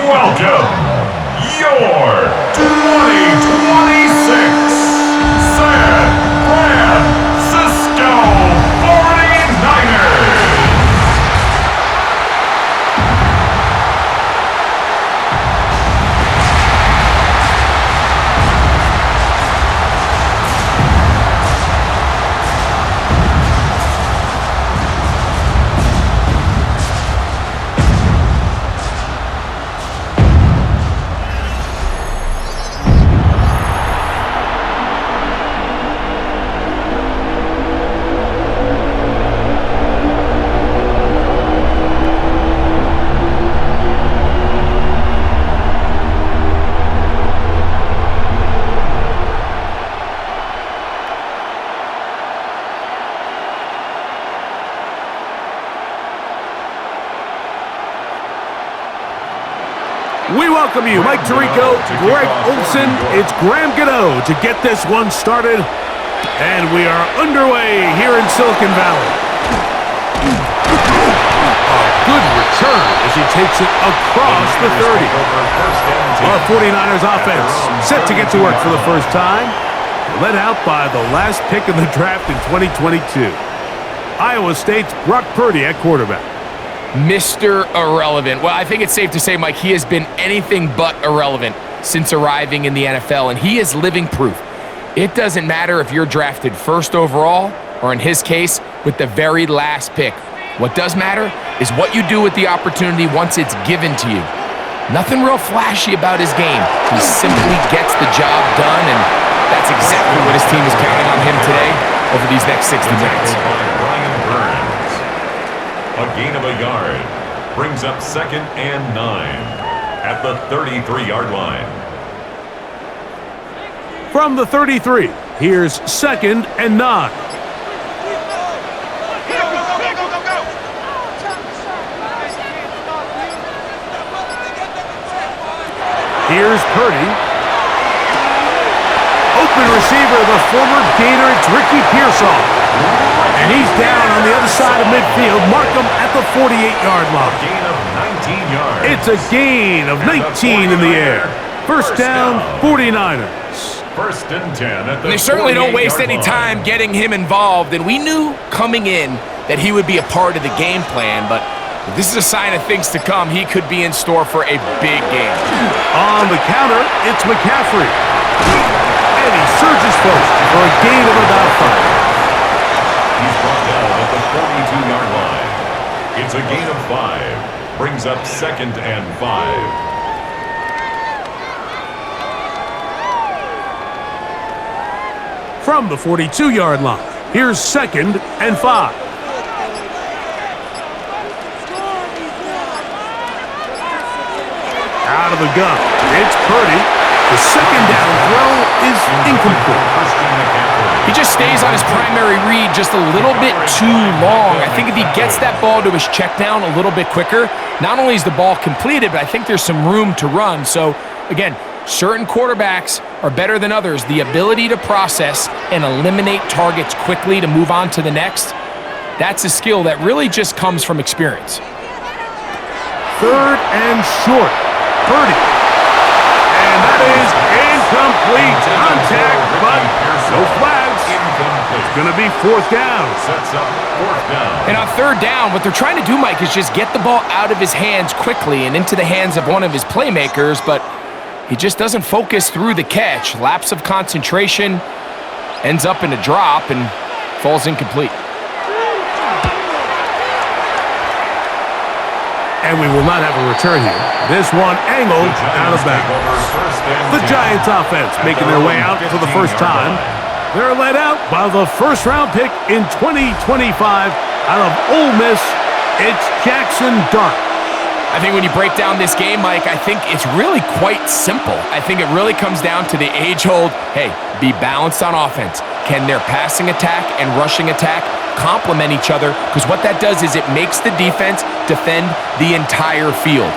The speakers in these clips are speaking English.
welcome your 2026 San Francisco 49ers. We welcome you, Mike Tirico, Greg Olson, it's Graham Gano to get this one started, and we are underway here in Silicon Valley. A good return as he takes it across the 30. Our 49ers offense set to get to work for the first time, led out by the last pick in the draft in 2022. Iowa State's Brock Purdy at quarterback. Mr. Irrelevant. Well, I think it's safe to say, Mike, he has been anything but irrelevant since arriving in the NFL, and he is living proof. It doesn't matter if you're drafted first overall, or in his case, with the very last pick. What does matter is what you do with the opportunity once it's given to you. Nothing real flashy about his game. He simply gets the job done, and that's exactly what his team is counting on him today over these next 60 minutes. A gain of a yard brings up 2nd and 9 at the 33-yard line. From the 33, here's 2nd and 9. Here's Purdy. Open receiver, the former Gator, it's Ricky Pearsall. And he's down on the other side of midfield. Mark him at the 48-yard line. Gain of 19 yards. It's a gain of 19 in the air. First down, 49ers. 1st and 10 at the They certainly don't waste any line. time getting him involved, and we knew coming in that he would be a part of the game plan, but if this is a sign of things to come. He could be in store for a big game. On the counter, it's McCaffrey. And he surges first for a gain of about 5. He's brought down at the 42-yard line. It's a gain of 5. Brings up 2nd and 5. From the 42-yard line, here's 2nd and 5. Out of the gun, it's Purdy. The 2nd down throw is incomplete. He just stays on his primary read just a little bit too long. I think if he gets that ball to his check down a little bit quicker, not only is the ball completed, but I think there's some room to run. So, again, certain quarterbacks are better than others. The ability to process and eliminate targets quickly to move on to the next, that's a skill that really just comes from experience. 3rd and short. Purdy. And that is incomplete. Contact, but no flags. It's going to be 4th down. Sets up 4th down. And on 3rd down, what they're trying to do, Mike, is just get the ball out of his hands quickly and into the hands of one of his playmakers, but he just doesn't focus through the catch. Lapse of concentration, ends up in a drop, and falls incomplete. And we will not have a return here. This one angled out of bounds. The Giants offense making their way out for the first time. They're led out by the first-round pick in 2025 out of Ole Miss. It's Jackson Dart. I think when you break down this game, Mike, I think it's really quite simple. I think it really comes down to the age-old, hey, be balanced on offense. Can their passing attack and rushing attack complement each other? Because what that does is it makes the defense defend the entire field.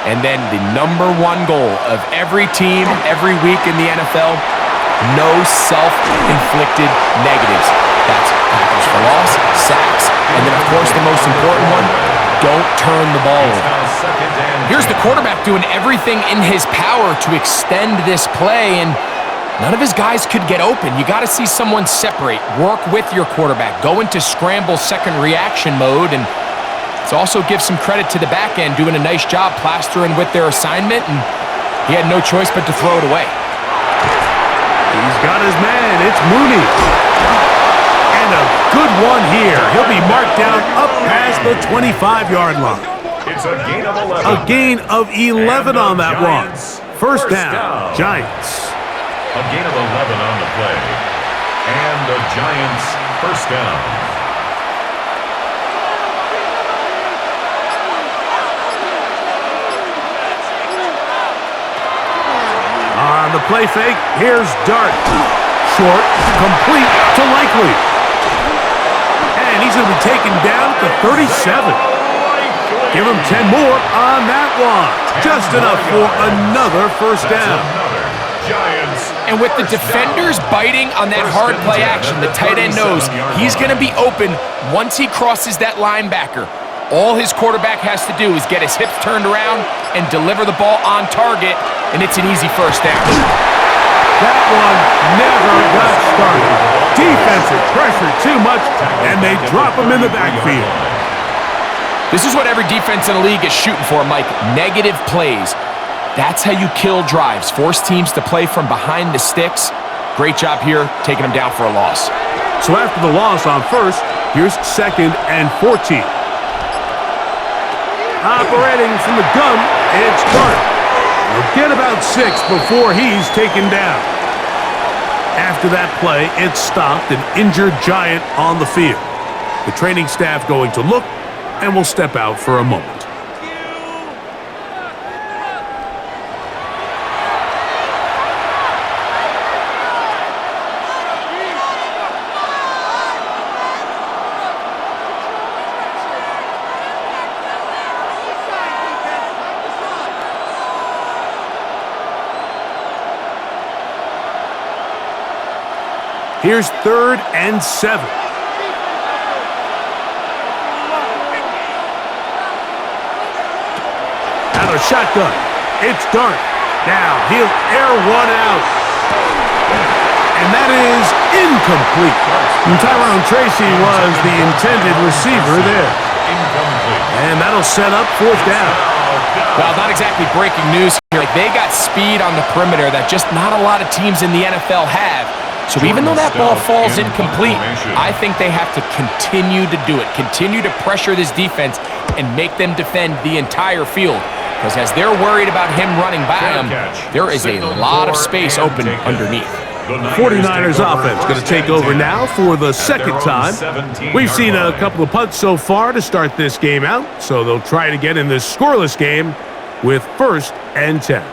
And then the #1 goal of every team, every week in the NFL, no self-inflicted negatives. That's tackles for loss, sacks, and then, of course, the most important one, don't turn the ball over. Here's the quarterback doing everything in his power to extend this play, and none of his guys could get open. You got to see someone separate, work with your quarterback, go into scramble second reaction mode, and it also gives some credit to the back end doing a nice job plastering with their assignment, and he had no choice but to throw it away. He's got his man. It's Mooney. And a good one here. He'll be marked down up past the 25-yard line. It's a gain of 11. A gain of 11 on that one. First down, Giants. A gain of 11 on the play. And the Giants first down. On the play fake, here's Dart. Short, complete to Likely. And he's going to be taken down at the 37. Give him 10 more on that one. Just enough for another first down. And with the defenders biting on that hard play action, the tight end knows he's going to be open once he crosses that linebacker. All his quarterback has to do is get his hips turned around and deliver the ball on target, and it's an easy first down. That one never got started. Defensive pressure too much, and they drop him in the backfield. This is what every defense in the league is shooting for, Mike. Negative plays. That's how you kill drives. Force teams to play from behind the sticks. Great job here, taking them down for a loss. So after the loss on first, here's 2nd and 14. Operating from the gun, it's Dart. He'll get about 6 before he's taken down. After that play, it stopped an injured Giant on the field. The training staff going to look, and we'll step out for a moment. Here's 3rd and 7. Out of shotgun. It's Dart. Now he'll air one out. And that is incomplete. And Tyrone Tracy was the intended receiver there. And that'll set up 4th down. Well, not exactly breaking news here. They got speed on the perimeter that just not a lot of teams in the NFL have. So even though that ball falls incomplete, I think they have to continue to do it, continue to pressure this defense and make them defend the entire field. Because as they're worried about him running by them, there is a lot of space open underneath. The 49ers offense going to take over now for the 2nd time. We've seen a couple of punts so far to start this game out, so they'll try it again in this scoreless game with 1st and 10.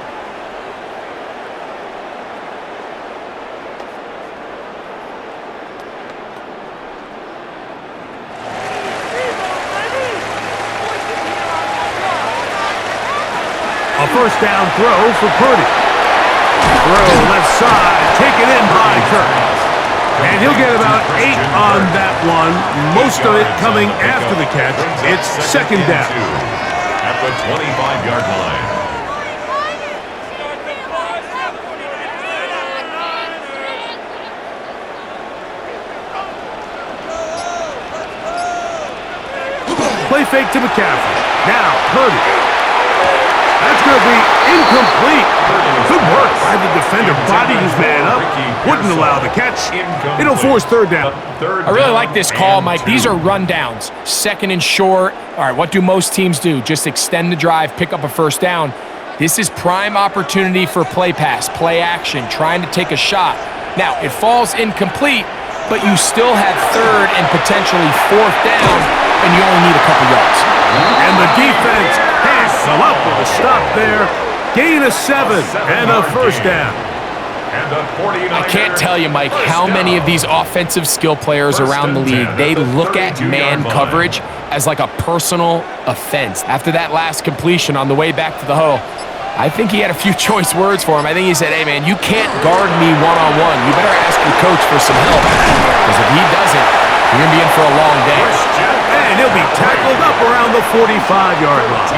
A first down throw for Purdy. Throw left side, taken in by Kirk. And he'll get about 8 on that one, most of it coming after the catch. It's 2nd down. At the 25-yard line. Play fake to McCaffrey. Now Purdy. That's going to be incomplete. Good work by the defender, bodying his man up. Wouldn't allow the catch. It'll force 3rd down. I really like this call, Mike. These are rundowns. 2nd and short. All right, what do most teams do? Just extend the drive, pick up a first down. This is prime opportunity for play pass, play action, trying to take a shot. Now, it falls incomplete, but you still have 3rd and potentially 4th down, and you only need a couple yards. And the defense has come up with a stop there. Gain of 7 and a first down. I can't tell you, Mike, how many of these offensive skill players around the league, they look at man coverage as like a personal offense. After that last completion on the way back to the huddle, I think he had a few choice words for him. I think he said, hey, man, you can't guard me one-on-one. You better ask your coach for some help. Because if he doesn't, you're going to be in for a long day. And he'll be tackled up around the 45-yard line.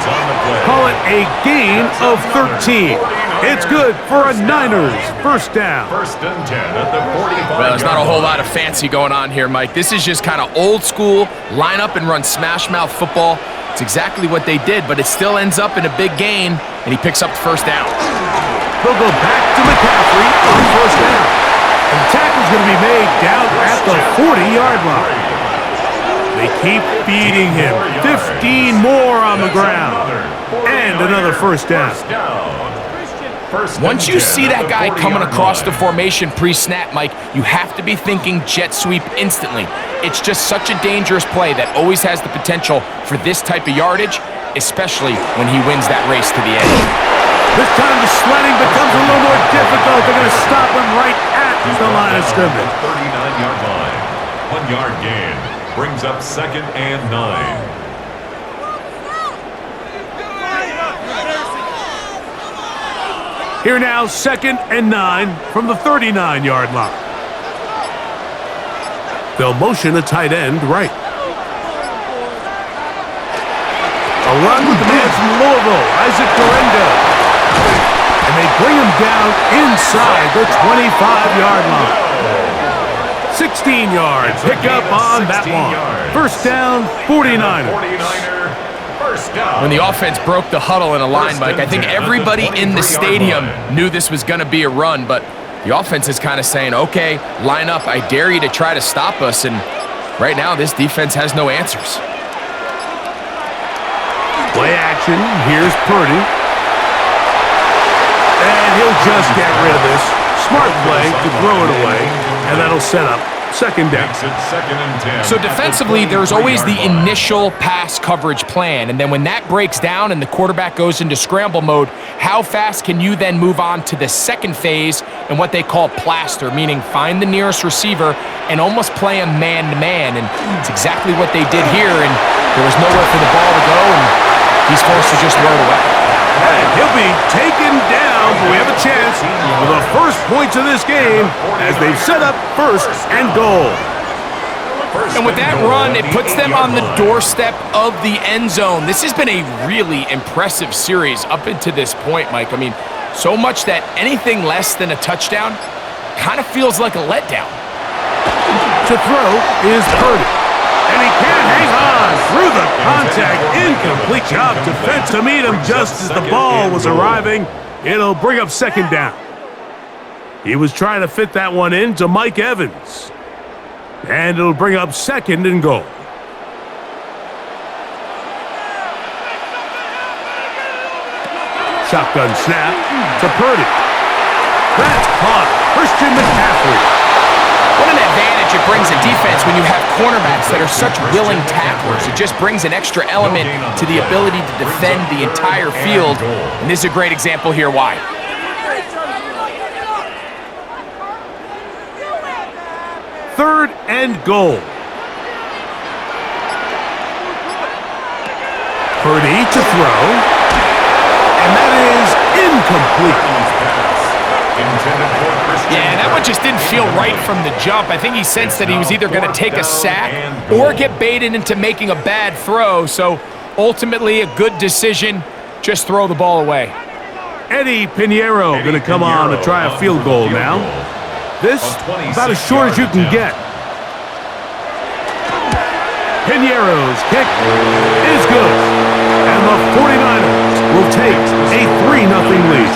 on the play. Call it a gain of 13. It's good for a Niners first down. First and 10 at the 45. Well, there's not a whole lot of fancy going on here, Mike. This is just kind of old school, line up and run smash mouth football. It's exactly what they did, but it still ends up in a big gain, and he picks up the first down. They'll go back to McCaffrey on first down. And the tackle's going to be made down at the 40-yard line. They keep feeding him. 15 more on the ground. And another first down. Once you see that guy coming across the formation pre-snap, Mike, you have to be thinking jet sweep instantly. It's just such a dangerous play that always has the potential for this type of yardage, especially when he wins that race to the edge. This time the sledding becomes a little more difficult. They're going to stop him right at the line of scrimmage. 39-yard line. 1 yard gain. Brings up second and 9. Here now, second and 9 from the 39-yard line. They'll motion a tight end right. A run with the man from Louisville, Isaac Dorendo. And they bring him down inside the 25-yard line. 16 yards, pick up on that one. First down, 49ers. When the offense broke the huddle in a line, Mike, I think everybody in the stadium knew this was going to be a run, but the offense is kind of saying, okay, line up. I dare you to try to stop us, and right now this defense has no answers. Play action, here's Purdy. And he'll just get rid of this. Smart play to throw it away, and that'll set up second down. So defensively, there's always the initial pass coverage plan, and then when that breaks down and the quarterback goes into scramble mode, how fast can you then move on to the second phase and what they call plaster, meaning find the nearest receiver and almost play him man-to-man, and it's exactly what they did here, and there was nowhere for the ball to go, and he's forced to just throw it away. And he'll be taken down, but we have a chance for the first points of this game as they've set up first and goal. And with that run, it puts them on the doorstep of the end zone. This has been a really impressive series up until this point, Mike. I mean, so much that anything less than a touchdown kind of feels like a letdown. To throw is Purdy. And he can't hang on through the contact. Incomplete job defense to meet him just as the ball was arriving. It'll bring up second down. He was trying to fit that one in to Mike Evans. And it'll bring up second and goal. Shotgun snap to Purdy. That's caught. Christian McCaffrey. What an advantage it brings a defense when you have cornerbacks that are such willing tacklers. It just brings an extra element to the ability to defend the entire field. And this is a great example here why. Third and goal. Purdy to throw. And that is incomplete. Yeah, that one just didn't feel right from the jump. I think he sensed that he was either going to take a sack or get baited into making a bad throw. So ultimately a good decision, just throw the ball away. Eddie Pinheiro going to come on to try a field goal now. This about as short as you can get. Pinheiro's kick is good. And the 49ers will take a 3-0 lead.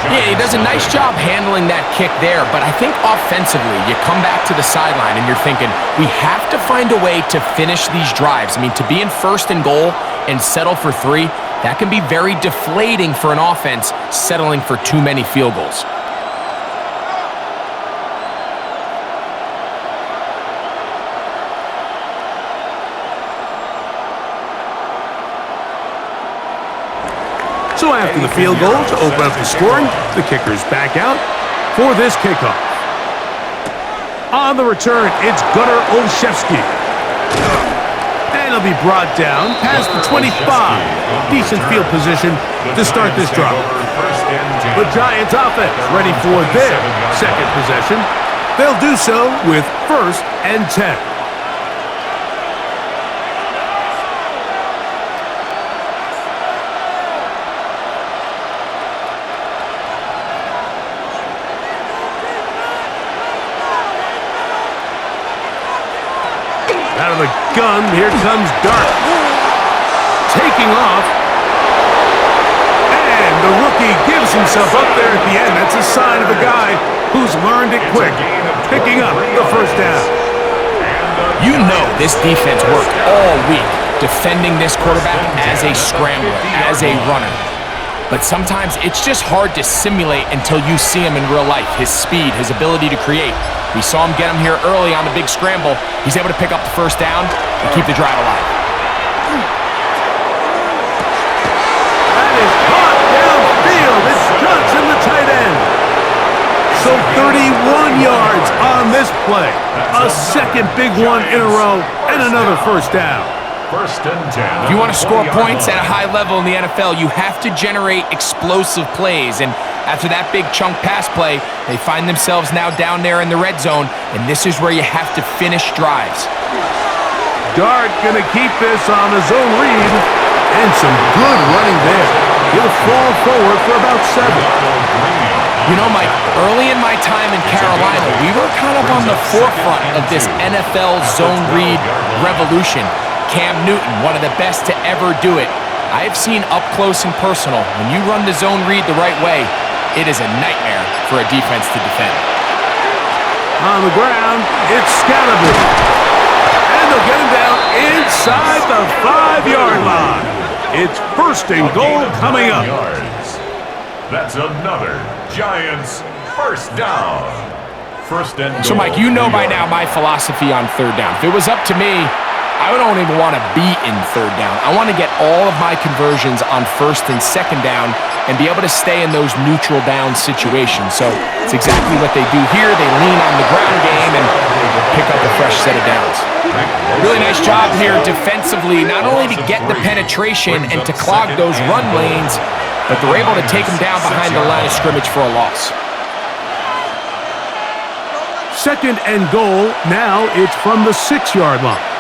Yeah, he does a nice job handling that kick there, but I think offensively, you come back to the sideline and you're thinking, we have to find a way to finish these drives. I mean, to be in first and goal and settle for 3, that can be very deflating for an offense settling for too many field goals. So after the field goal to open up the scoring, the kicker's back out for this kickoff. On the return, it's Gunnar Olszewski. And he'll be brought down past the 25. Decent field position to start this drive. The Giants offense ready for their second possession. They'll do so with first and 10. gun, here comes Dart. Taking off. And the rookie gives himself up there at the end. That's a sign of a guy who's learned it quick, picking up the first down. You know this defense worked all week defending this quarterback as a scrambler, as a runner. But sometimes it's just hard to simulate until you see him in real life. His speed, his ability to create. We saw him get him here early on the big scramble. He's able to pick up the first down and keep the drive alive. That is caught downfield. It's Johnson, the tight end. So 31 yards on this play. A second big one in a row and another first down. First and 10. If you want to score points at a high level in the NFL, you have to generate explosive plays. And after that big chunk pass play, they find themselves now down there in the red zone, and this is where you have to finish drives. Dart going to keep this on a zone read, and some good running there. He'll fall forward for about 7. You know, Mike, early in my time in Carolina, we were kind of on the forefront of this NFL zone read revolution. Cam Newton, one of the best to ever do it. I have seen up close and personal, when you run the zone read the right way, it is a nightmare for a defense to defend. On the ground, it's Scalaboo. And they'll get him down inside the 5-yard line. It's first and goal coming up. That's another Giants first down. First and goal. So, Mike, you know by now my philosophy on third down. If it was up to me, I don't even want to be in third down. I want to get all of my conversions on first and second down and be able to stay in those neutral down situations. So it's exactly what they do here. They lean on the ground game and pick up a fresh set of downs. Really nice job here defensively, not only to get the penetration and to clog those run lanes, but they're able to take them down behind the line of scrimmage for a loss. Second and goal. Now it's from the 6-yard line.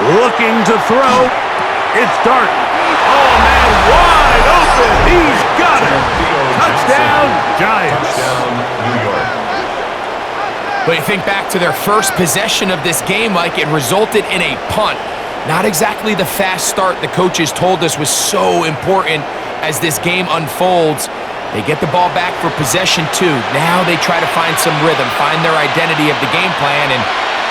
Looking to throw. It's Dart. Oh, man, wide open. He's got it. Touchdown, Giants. Touchdown, New York. But you think back to their first possession of this game, Mike, it resulted in a punt. Not exactly the fast start the coaches told us was so important as this game unfolds. They get the ball back for possession 2. Now they try to find some rhythm, find their identity of the game plan, and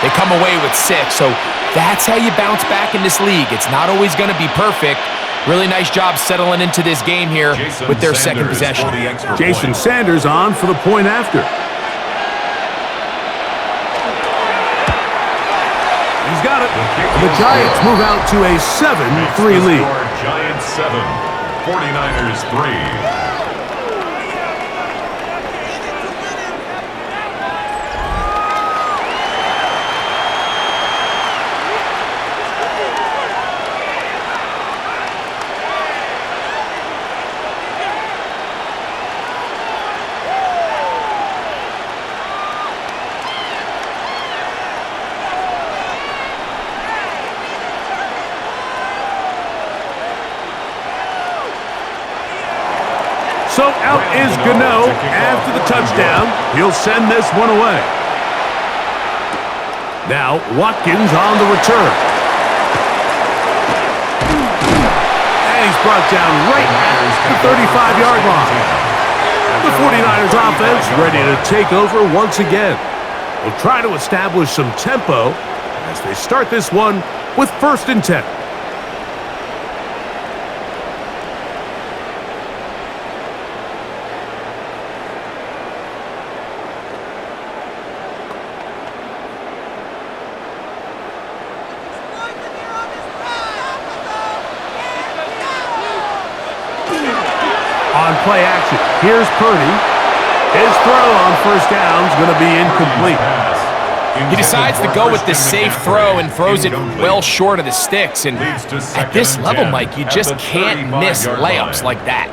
they come away with 6. So that's how you bounce back in this league. It's not always going to be perfect. Really nice job settling into this game here with their second possession. Jason Sanders on for the point after. He's got it. The Giants move out to a 7-3 lead. Giants 7, 49ers 3. So out is Gano after the touchdown. He'll send this one away. Now Watkins on the return. And he's brought down right at the 35-yard line. The 49ers offense ready to take over once again. They'll try to establish some tempo as they start this one with first and 10. On play action, here's Purdy. His throw on first down is going to be incomplete. He decides to go with the safe throw and throws it well short of the sticks. And at this level, Mike, you just can't miss layups like that.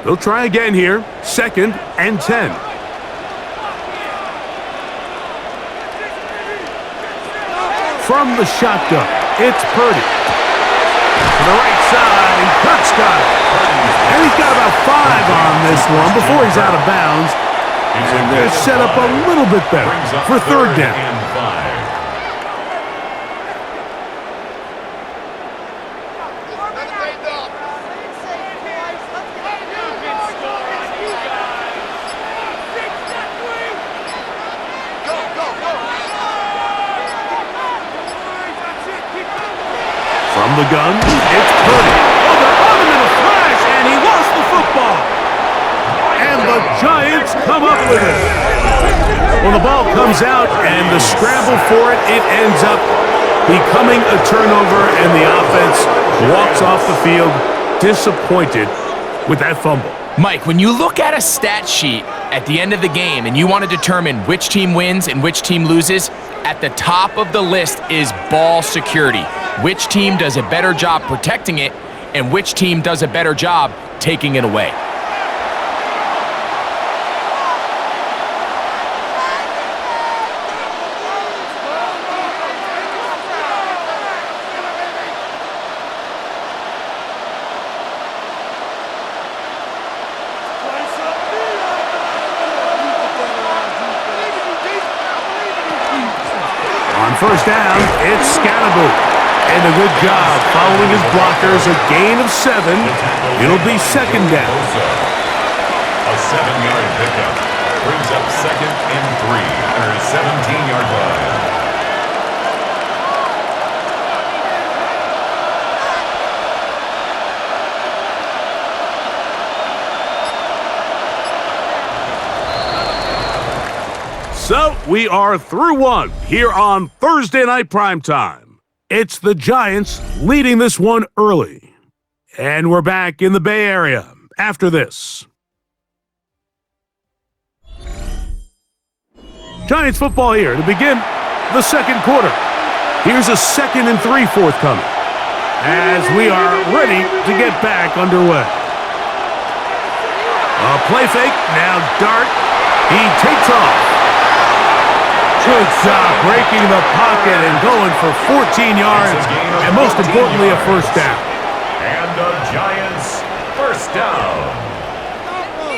They'll try again here. Second and 10. From the shotgun, it's Purdy. To the right side, and Kurt's got it. And he's got about 5 on this one before he's out of bounds. And they're set up a little bit better for third down. And 5. From the gun, it's Purdy. Oh, they're on him in a flash, and he lost the football. And the Giants come up with it. When the ball comes out and the scramble for it, it ends up becoming a turnover, and the offense walks off the field disappointed with that fumble. Mike, when you look at a stat sheet at the end of the game and you want to determine which team wins and which team loses, at the top of the list is ball security. Which team does a better job protecting it and which team does a better job taking it away. On first down, it's Scatterbo. And a good job following his blockers, a gain of 7. It'll be second down. A 7-yard pickup brings up second and 3 under a 17-yard line. So we are through one here on Thursday Night Primetime. It's the Giants leading this one early. And we're back in the Bay Area after this. Giants football here to begin the second quarter. Here's a 2nd and 3 forthcoming as we are ready to get back underway. A play fake, now Dart. He takes off. Good job breaking the pocket and going for 14 yards, and most importantly, a first down. And the Giants, first down.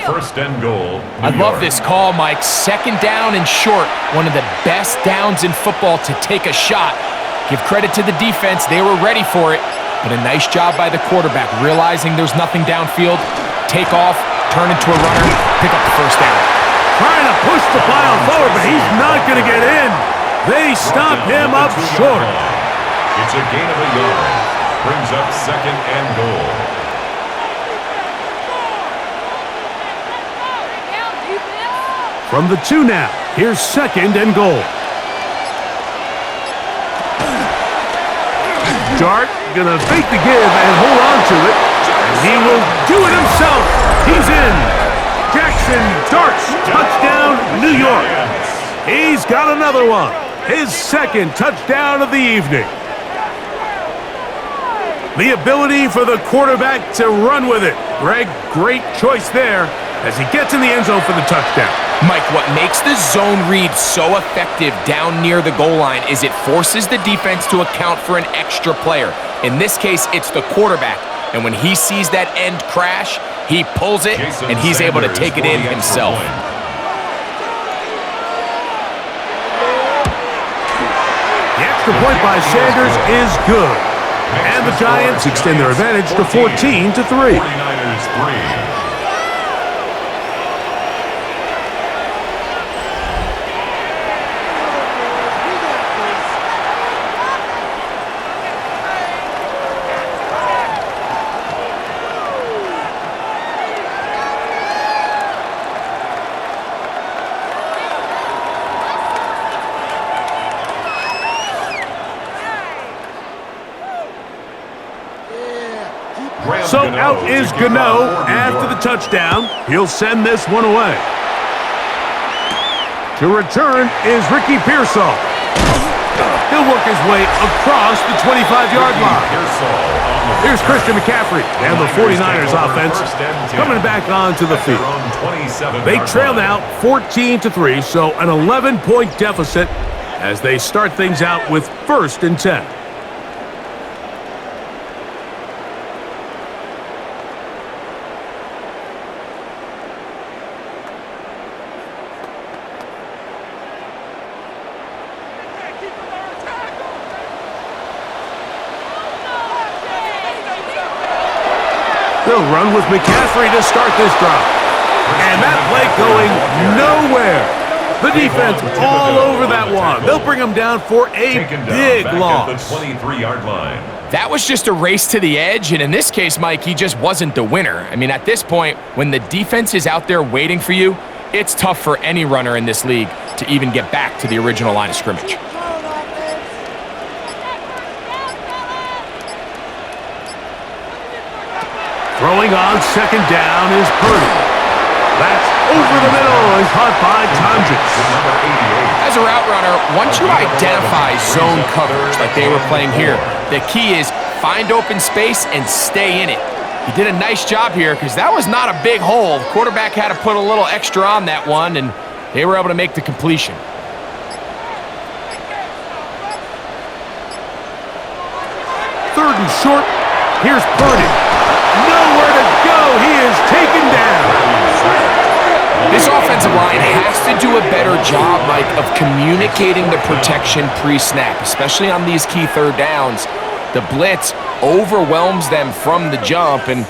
First and goal. I love this call, Mike. Second down and short. One of the best downs in football to take a shot. Give credit to the defense. They were ready for it. But a nice job by the quarterback, realizing there's nothing downfield. Take off, turn into a runner, pick up the first down. Trying to push the pile forward, but he's not going to get in. They stop him up short. It's a gain of a yard. Brings up second and goal. From the 2 now, here's second and goal. Dart going to fake the give and hold on to it. And he will do it himself. He's in. Jackson Darts, touchdown, New York. He's got another one. His second touchdown of the evening. The ability for the quarterback to run with it. Greg, great choice there as he gets in the end zone for the touchdown. Mike, what makes the zone read so effective down near the goal line is it forces the defense to account for an extra player. In this case, it's the quarterback. And when he sees that end crash, he pulls it, and he's able to take it in himself. The extra point by Sanders is good. And the Giants extend their advantage to 14-3. 49ers 3. So out is Gano after the touchdown. He'll send this one away. To return is Ricky Pearsall. He'll work his way across the 25-yard line. Here's Christian McCaffrey and the 49ers offense coming back onto the field. They trail now 14-3, so an 11-point deficit as they start things out with 1st and 10. They'll run with McCaffrey to start this drive. And that play going nowhere. The defense all over that one. They'll bring them down for a big loss. At the 23-yard line. That was just a race to the edge, and in this case, Mike, he just wasn't the winner. I mean, at this point, when the defense is out there waiting for you, it's tough for any runner in this league to even get back to the original line of scrimmage. Throwing on second down is Purdy. That's over the middle and caught by Tonjes. As a route runner, once you identify zone coverage like they were playing here, the key is find open space and stay in it. He did a nice job here because that was not a big hole. The quarterback had to put a little extra on that one, and they were able to make the completion. Third and short. Here's Purdy. Nowhere to go. He is taken down. This offensive line has to do a better job, Mike, of communicating the protection pre-snap, especially on these key third downs. The blitz overwhelms them from the jump, and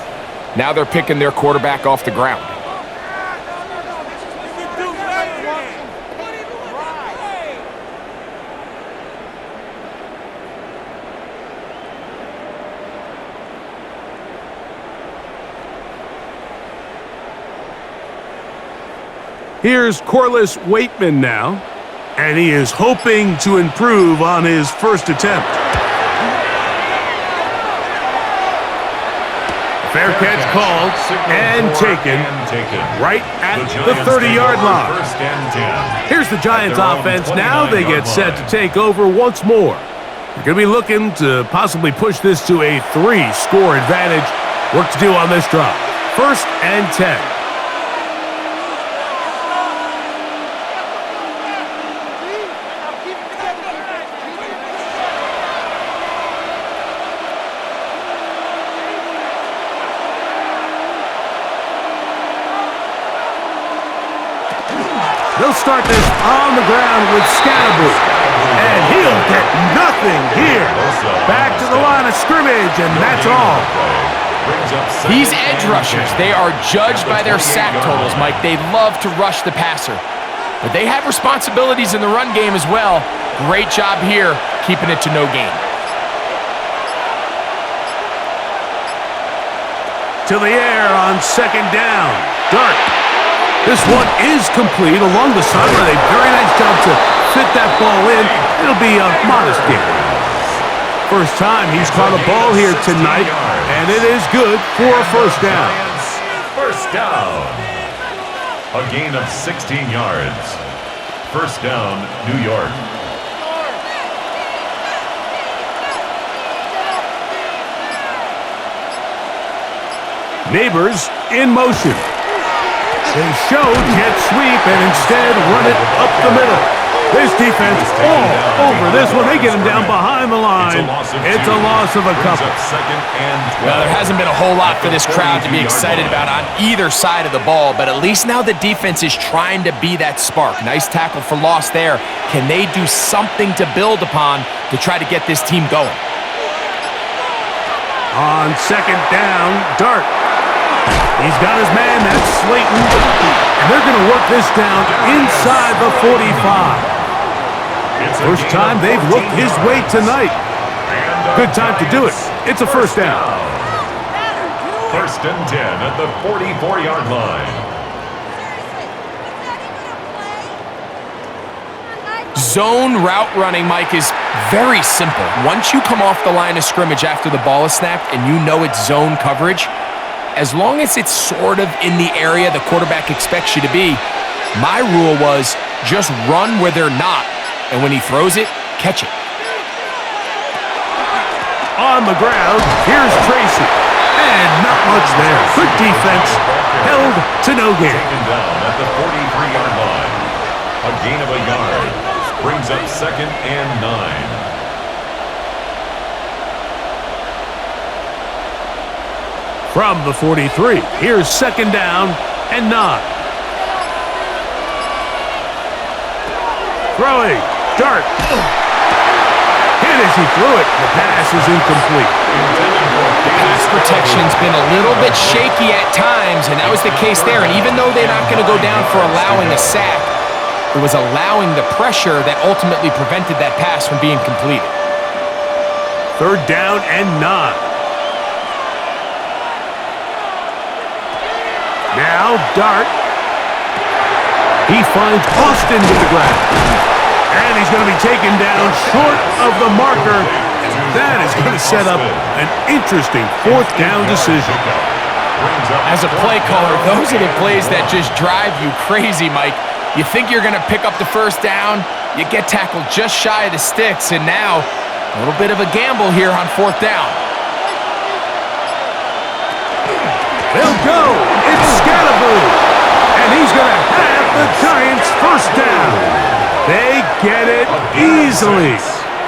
now they're picking their quarterback off the ground. Here's Corliss Waitman now, and he is hoping to improve on his first attempt. Fair catch called and taken right at the 30-yard line. Here's the Giants offense. Now they get set to take over once more. They're going to be looking to possibly push this to a 3-score advantage. Work to do on this drive. 1st and 10. They'll start this on the ground with Scatterboot. And he'll get nothing here. Back to the line of scrimmage, and that's all. These edge rushers, they are judged by their sack totals, Mike. They love to rush the passer. But they have responsibilities in the run game as well. Great job here, keeping it to no gain. To the air on second down. Dart. This one is complete along the sideline. A very nice job to fit that ball in. It'll be a modest gain. First time he's caught a ball here tonight, and it is good for a first down. First down. A gain of 16 yards. First down, New York. Neighbors in motion. They show jet sweep and instead run it up the middle. This defense all over this one. They get him down behind the line. It's a loss of a couple. Well, there hasn't been a whole lot for this crowd to be excited about on either side of the ball, but at least now the defense is trying to be that spark. Nice tackle for loss there. Can they do something to build upon to try to get this team going? On second down, Dart. He's got his man, that's Slayton. And they're going to work this down inside the 45. First time they've looked his way tonight. Good time to do it. It's a first down. First and 10 at the 44-yard line. Zone route running, Mike, is very simple. Once you come off the line of scrimmage after the ball is snapped and you know it's zone coverage, as long as it's sort of in the area the quarterback expects you to be, my rule was just run where they're not, and when he throws it, catch it. On the ground, here's Tracy. And not much there. Good defense, held to no gain. Taken down at the 43-yard line. A gain of a yard brings up second and 9. From the 43, here's second down and 9. Throwing, Dart. Hit as he threw it. The pass is incomplete. Pass protection's been a little bit shaky at times, and that was the case there. And even though they're not going to go down for allowing a sack, it was allowing the pressure that ultimately prevented that pass from being completed. 3rd down and 9. Now Dart. He finds Austin with the grab. And he's going to be taken down short of the marker. That is going to set up an interesting 4th down decision. As a play caller, those are the plays that just drive you crazy, Mike. You think you're going to pick up the 1st down, you get tackled just shy of the sticks, and now a little bit of a gamble here on 4th down. They'll go. It's Scatterboo. And he's going to have the Giants' 1st down. They get it easily.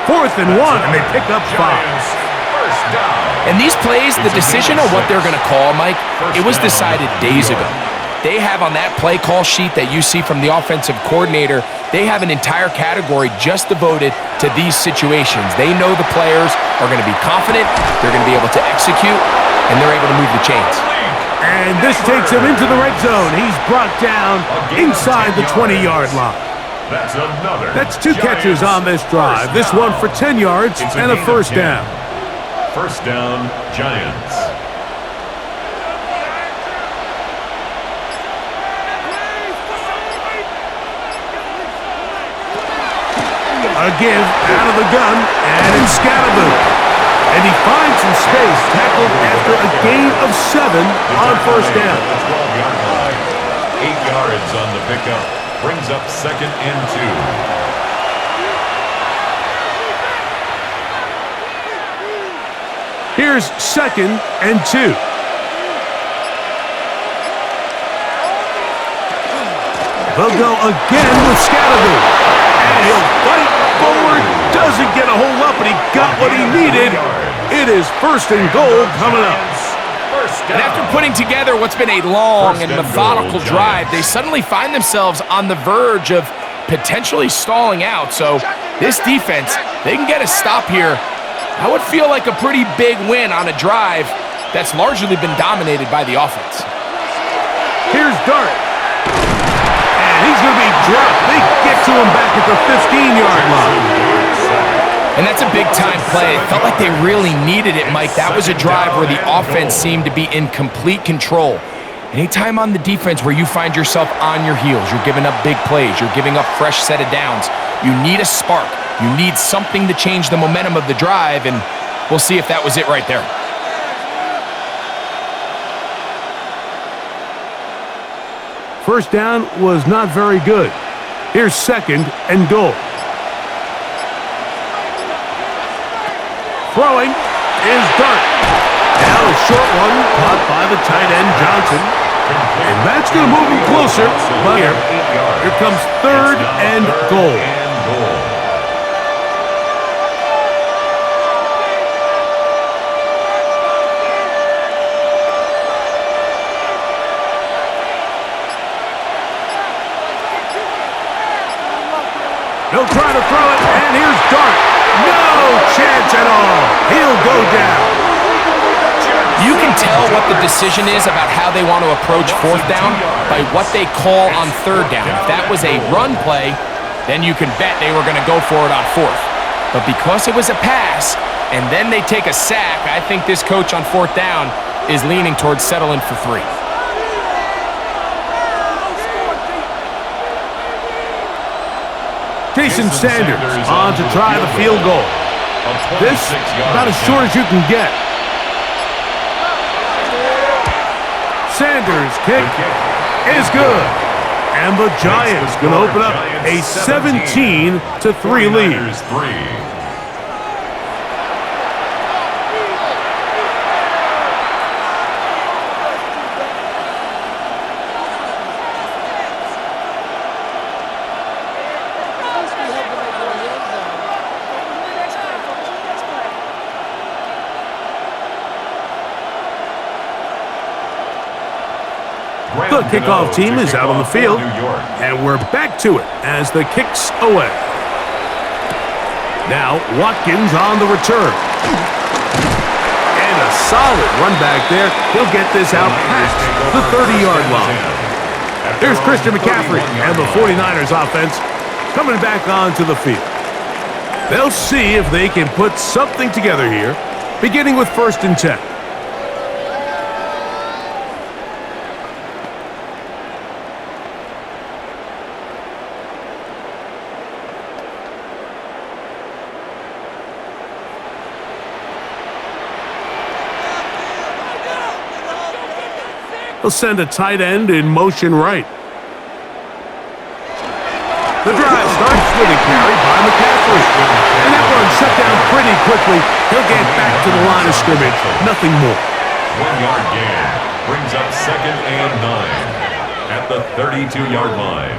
4th and 1, and they pick up 5. And these plays, the decision on what they're going to call, Mike, it was decided days ago. They have on that play call sheet that you see from the offensive coordinator, they have an entire category just devoted to these situations. They know the players are going to be confident, they're going to be able to execute, and they're able to move the chains. And this takes him into the red zone. He's brought down inside the 20-yard line. That's 2 catches on this drive. This one for 10 yards and a 1st down. 1st down, Giants. A give out of the gun, and it's Scatterboo. And he finds some space, tackled after a gain of 7 on 1st down. 12-yard line. 8 yards on the pickup. Brings up 2nd and 2. Here's 2nd and 2. They'll go again with Scatterboo. And he'll fight forward. Doesn't get a hold up, but he got what he needed. It is 1st and goal coming up. And after putting together what's been a long and methodical drive, they suddenly find themselves on the verge of potentially stalling out. So this defense, they can get a stop here. That would feel like a pretty big win on a drive that's largely been dominated by the offense. Here's Dart. And he's going to be dropped. They get to him back at the 15-yard line. And that's a big-time play. It felt like they really needed it, Mike. That was a drive where the offense seemed to be in complete control. Anytime on the defense where you find yourself on your heels, you're giving up big plays, you're giving up fresh set of downs, you need a spark. You need something to change the momentum of the drive, and we'll see if that was it right there. First down was not very good. Here's 2nd and goal. Throwing is Dart. Now a short one caught by the tight end Johnson. And that's going to move him closer. But here comes 3rd and goal. He'll try to throw it, and here's Dart. No chance at all. He'll go down. You can tell what the decision is about how they want to approach 4th down by what they call on 3rd down. If that was a run play, then you can bet they were going to go for it on 4th. But because it was a pass, and then they take a sack, I think this coach on 4th down is leaning towards settling for 3. Jason Sanders on to try the field goal. This about as short as you can get. Sanders' kick is good. And the Giants going to open up a 17-3 lead. The kickoff team is out on the field, and we're back to it as the kick's away. Now Watkins on the return. And a solid run back there. He'll get this out past the 30-yard line. Here's Christian McCaffrey and the 49ers offense coming back onto the field. They'll see if they can put something together here, beginning with 1st and 10. He'll send a tight end in motion right. The drive starts with a carry by McCaffrey. And that one shut down pretty quickly. He'll get back to the line of scrimmage. Nothing more. 1-yard gain brings up 2nd and 9 at the 32-yard line.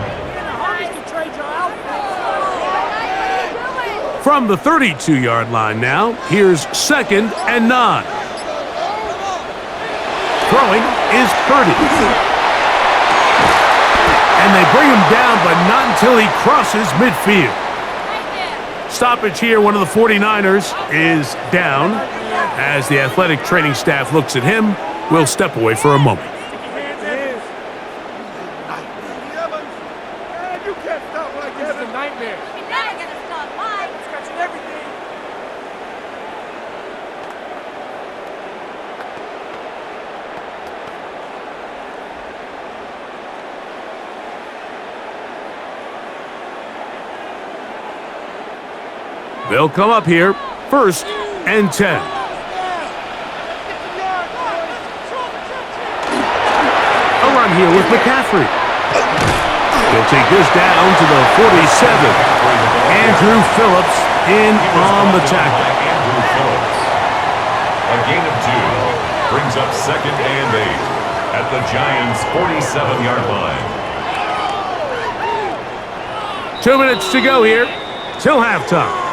From the 32-yard line now, here's 2nd and 9. Throwing is Purdy. And they bring him down, but not until he crosses midfield. Stoppage here, one of the 49ers is down. As the athletic training staff looks at him, we'll step away for a moment. They'll come up here, 1st and 10. A run here with McCaffrey. He'll take this down to the 47. Andrew Phillips in on the tackle. A gain of 2 brings up 2nd and 8 at the Giants' 47-yard line. 2 minutes to go here till halftime.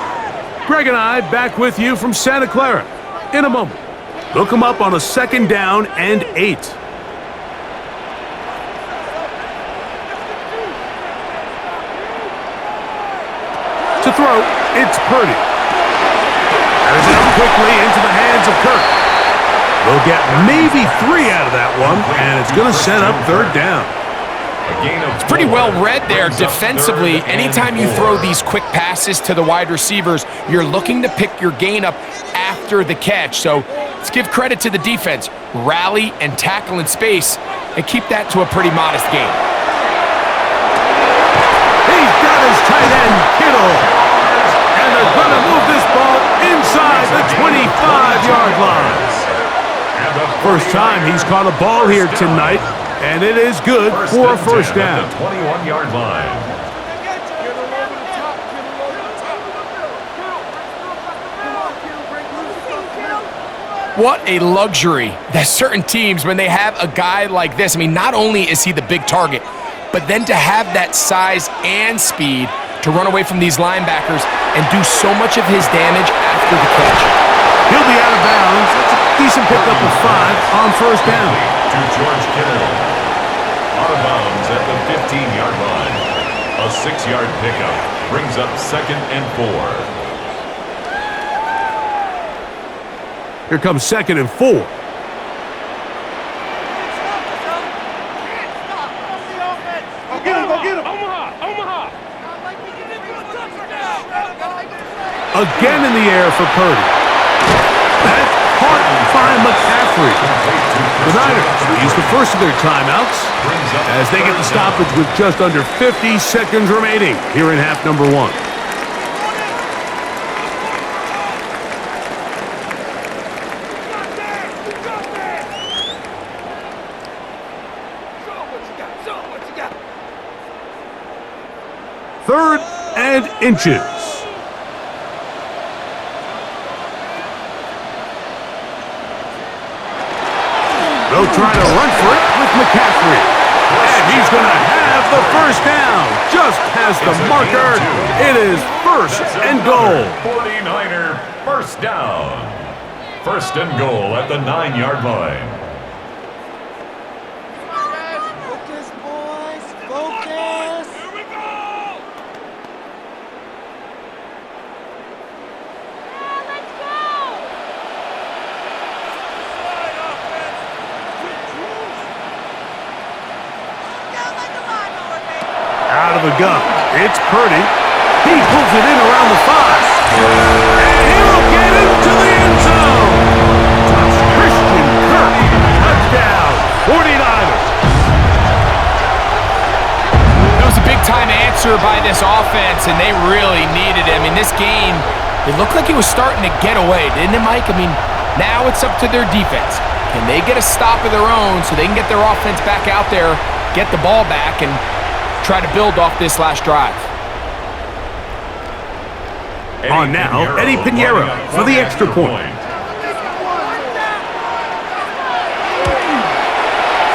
Greg and I back with you from Santa Clara in a moment. They'll come up on a 2nd down and 8. To throw, it's Purdy. And it's out quickly into the hands of Kirk. They'll get maybe 3 out of that one, and it's going to set up 3rd down. It's pretty well read there defensively. Anytime you throw these quick passes to the wide receivers, you're looking to pick your gain up after the catch. So let's give credit to the defense. Rally and tackle in space and keep that to a pretty modest gain. He's got his tight end, Kittle. And they're going to move this ball inside the 25-yard line. First time he's caught a ball here tonight. And it is good for a 1st down. At the 21-yard line. What a luxury that certain teams, when they have a guy like this, I mean, not only is he the big target, but then to have that size and speed to run away from these linebackers and do so much of his damage after the catch. He'll be out of bounds. That's a decent pickup of 5 on 1st down. To George Kittle. Out of bounds at the 15-yard line. A 6-yard pickup brings up 2nd and 4. Here comes 2nd and 4. Again in the air for Purdy. That's caught by McCaffrey. The Niners use the first of their timeouts as they get the stoppage with just under 50 seconds remaining here in half number 1. Third and inches. They'll try to run for it with McCaffrey. And he's going to have the 1st down. Just past the marker. It is 1st and goal. 49er 1st down. 1st and goal at the 9-yard line. Focus, boys. Focus. Here we go. the gun. It's Purdy. He pulls it in around the 5. And he'll get into the end zone. Christian Kirk. Touchdown. 49ers. It was a big-time answer by this offense, and they really needed it. I mean, this game, it looked like it was starting to get away, didn't it, Mike? I mean, now it's up to their defense. Can they get a stop of their own so they can get their offense back out there, get the ball back, and try to build off this last drive? On now, Eddie Pinheiro for the extra point.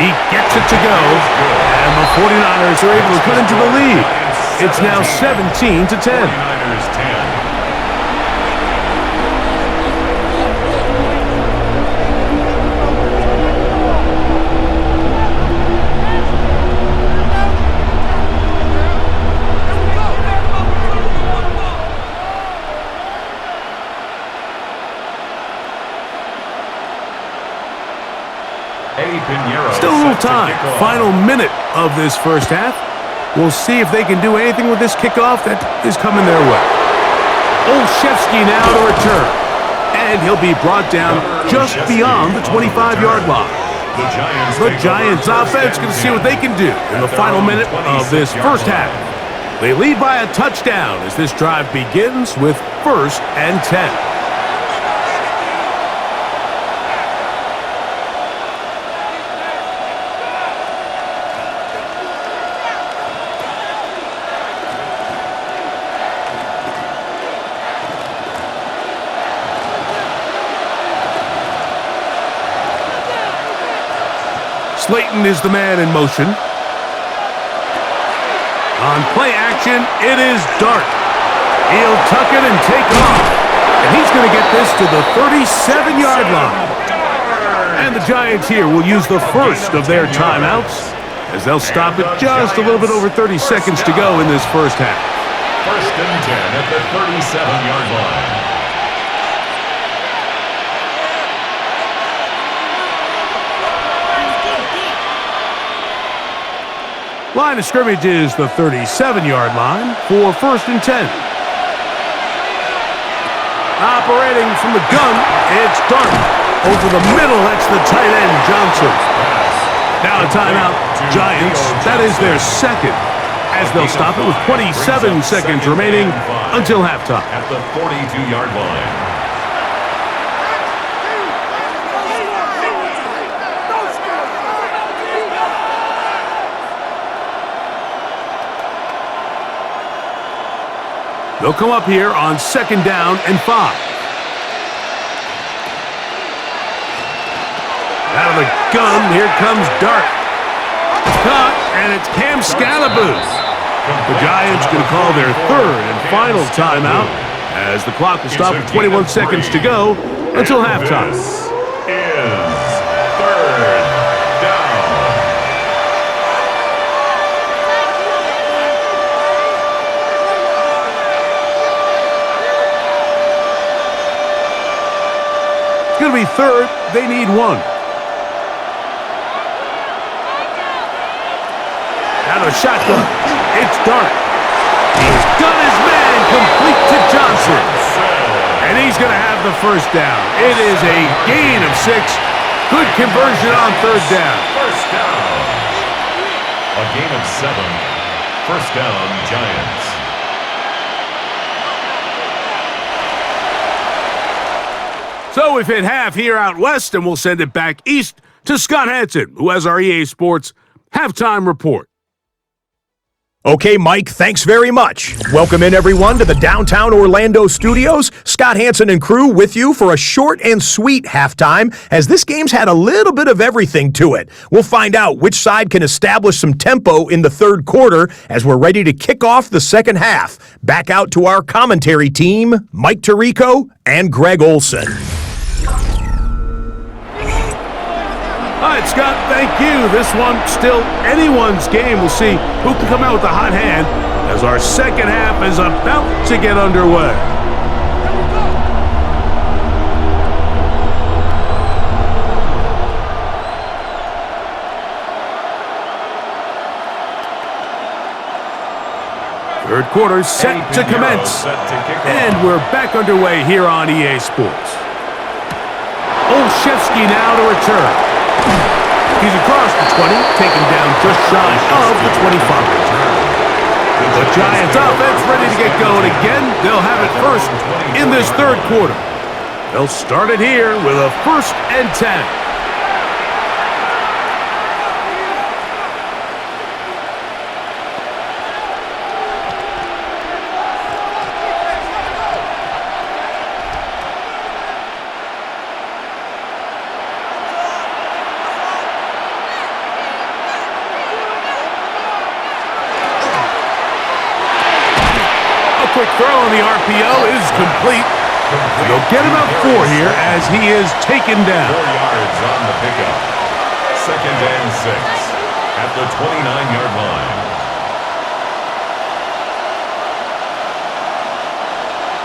He gets it to go, and the 49ers are able to cut into the lead. It's now 17-10. 49ers 10. Still a little time. Final minute of this first half. We'll see if they can do anything with this kickoff that is coming their way. Olszewski now to return. And he'll be brought down just beyond the 25-yard line. The Giants offense can see what they can do in the final minute of this first half. They lead by a touchdown as this drive begins with 1st and 10. Slayton is the man in motion. On play action, it is Dart. He'll tuck it and take off. And he's going to get this to the 37-yard line. And the Giants here will use the first of their timeouts as they'll stop it just a little bit over 30 seconds to go in this first half. 1st and 10 at the 37-yard line. Line of scrimmage is the 37-yard line for 1st and 10. Operating from the gun, it's Dart. Over the middle, that's the tight end, Johnson. Now a timeout, Giants. That is their second, as they'll stop it with 27 seconds remaining until halftime. At the 42-yard line. They'll come up here on 2nd down and 5. Out of the gun, here comes Dart. It's caught, and it's Cam Scalaboo. The Giants going to call their 3rd and final timeout as the clock will stop with 21 seconds to go until halftime. This is 3rd down. It's going to be 3rd. They need 1. Out of the shotgun. It's Dart. He's got his man complete to Johnson. And he's going to have the first down. It is a gain of 6. Good conversion on 3rd down. First down. A gain of 7. First down, Giants. So we've hit half here out west, and we'll send it back east to Scott Hansen, who has our EA Sports halftime report. Okay, Mike, thanks very much. Welcome in, everyone, to the downtown Orlando studios. Scott Hansen and crew with you for a short and sweet halftime, as this game's had a little bit of everything to it. We'll find out which side can establish some tempo in the 3rd quarter as we're ready to kick off the 2nd half. Back out to our commentary team, Mike Tirico and Greg Olson. All right, Scott, thank you. This one still anyone's game. We'll see who can come out with the hot hand as our 2nd half is about to get underway. Third quarter set to commence. And we're back underway here on EA Sports. Olszewski now to return. He's across the 20, taken down just shy of the 25. The Giants offense ready to get going again. They'll have it first in this third quarter. They'll start it here with a 1st and 10. Quick throw on the RPO is complete. They'll get him up 4 here as he is taken down. 4 yards on the pickup. 2nd and 6 at the 29-yard line.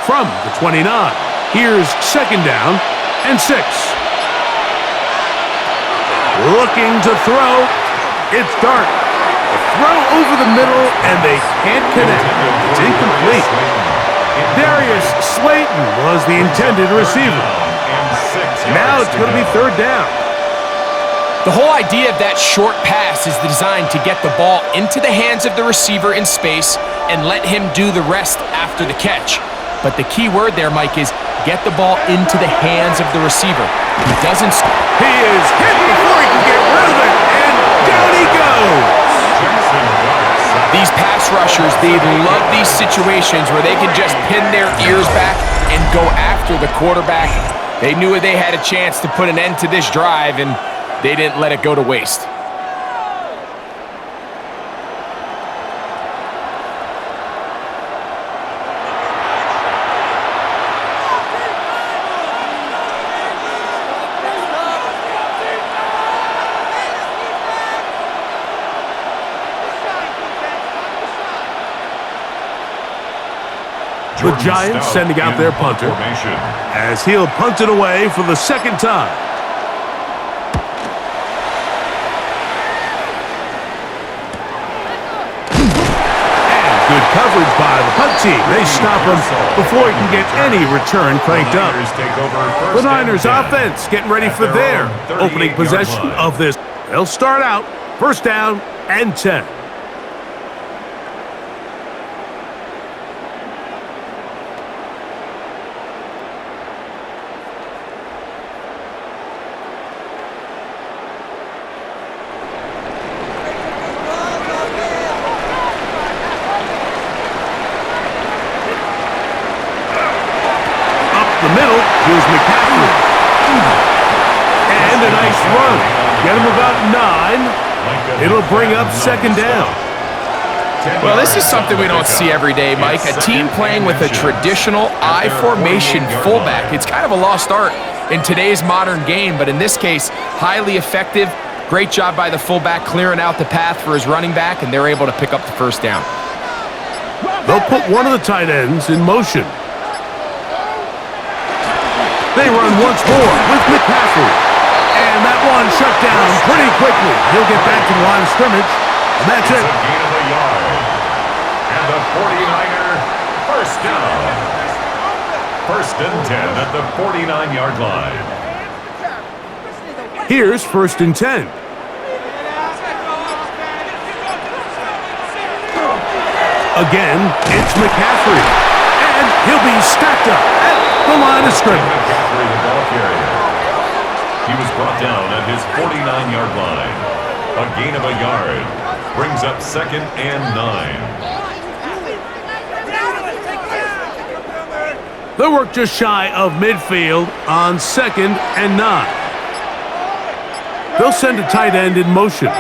From the 29, here's 2nd down and 6. Looking to throw. It's dark. Throw over the middle, and they can't connect. It's incomplete. Darius Slayton was the intended receiver. Now it's going to be 3rd down. The whole idea of that short pass is designed to get the ball into the hands of the receiver in space and let him do the rest after the catch. But the key word there, Mike, is get the ball into the hands of the receiver. He doesn't... He is hit before he can get rid of it, and down he goes. These pass rushers, they love these situations where they can just pin their ears back and go after the quarterback. They knew they had a chance to put an end to this drive, and they didn't let it go to waste. The Giants sending out their punter as he'll punt it away for the 2nd time. And good coverage by the punt team. They stop him before he can get any return cranked up. The Niners offense getting ready for their opening possession of this. They'll start out 1st down and 10. Here's McCaffrey. And a nice run. Get him about 9. It'll bring up 2nd down. Well, this is something we don't see every day, Mike. A team playing with a traditional I formation fullback. It's kind of a lost art in today's modern game, but in this case, highly effective. Great job by the fullback clearing out the path for his running back, and they're able to pick up the 1st down. They'll put one of the tight ends in motion. They run once more with McCaffrey. And that one shut down pretty quickly. He'll get back to the line of scrimmage. And that's it. A gain of a yard. And the 49er 1st down. 1st and 10 at the 49-yard line. Here's 1st and 10. Again, it's McCaffrey. And he'll be stacked up at the line of scrimmage. McCaffrey, the ball carrier. He was brought down at his 49-yard line. A gain of a yard. Brings up 2nd and 9. They'll work just shy of midfield on 2nd and 9. They'll send a tight end in motion. On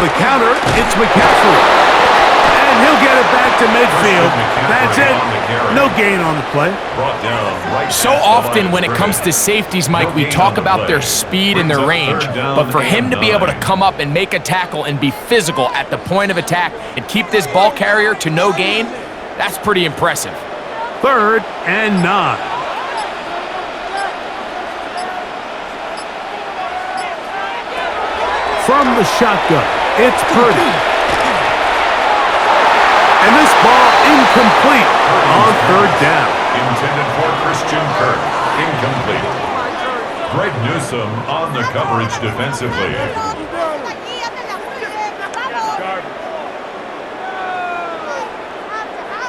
the counter, it's McCaffrey. And he'll get it back to midfield. That's it. No gain on the play. So often when it comes to safeties, Mike, we talk about their speed and their range. But for him to be able to come up and make a tackle and be physical at the point of attack and keep this ball carrier to no gain, that's pretty impressive. 3rd and 9. From the shotgun, it's Purdy. And this ball incomplete on third down. Intended for Christian Kirk. Incomplete. Greg Newsome on the coverage defensively.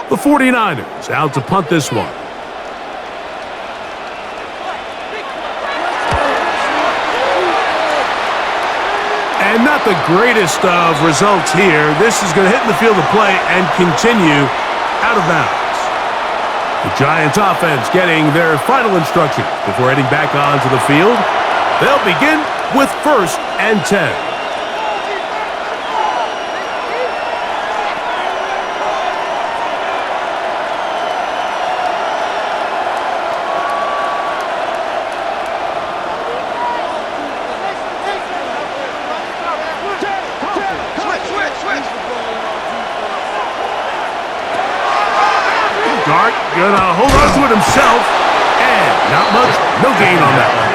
The 49ers out to punt this one. And not the greatest of results here. This is going to hit in the field of play and continue out of bounds. The Giants offense getting their final instructions before heading back onto the field. They'll begin with 1st and 10. Dart gonna hold on to it himself, and not much, no gain on that one.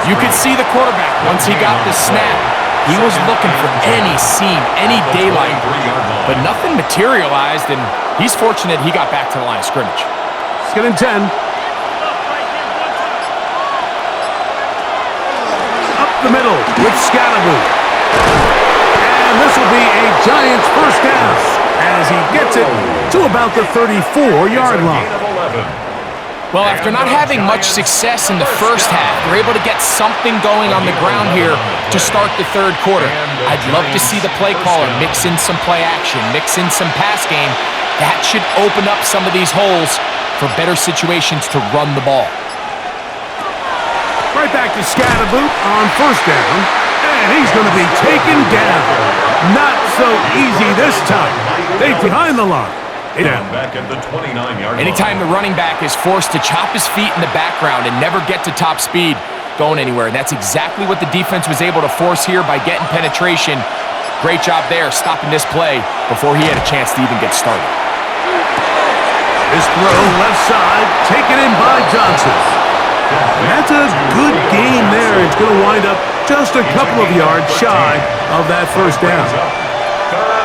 You could see the quarterback once he got the snap. He was looking for any seam, any daylight, but nothing materialized, and he's fortunate he got back to the line of scrimmage. 2nd and 10. Up the middle with Scalaboo. And this will be a Giants first down as he gets it to about the 34-yard line. Well, after not having much success in the first half, they're able to get something going on the ground here to start the third quarter. I'd love to see the play caller mix in some play action, mix in some pass game. That should open up some of these holes for better situations to run the ball. Right back to Scalaboo on first down, and he's going to be taken down. Not so easy this time. They behind the line. Back at the 29-yard line. Anytime the running back is forced to chop his feet in the background and never get to top speed, going anywhere. And that's exactly what the defense was able to force here by getting penetration. Great job there, stopping this play before he had a chance to even get started. This throw left side, taken in by Johnson. And that's a good game there. It's going to wind up just a couple of yards shy of that first down.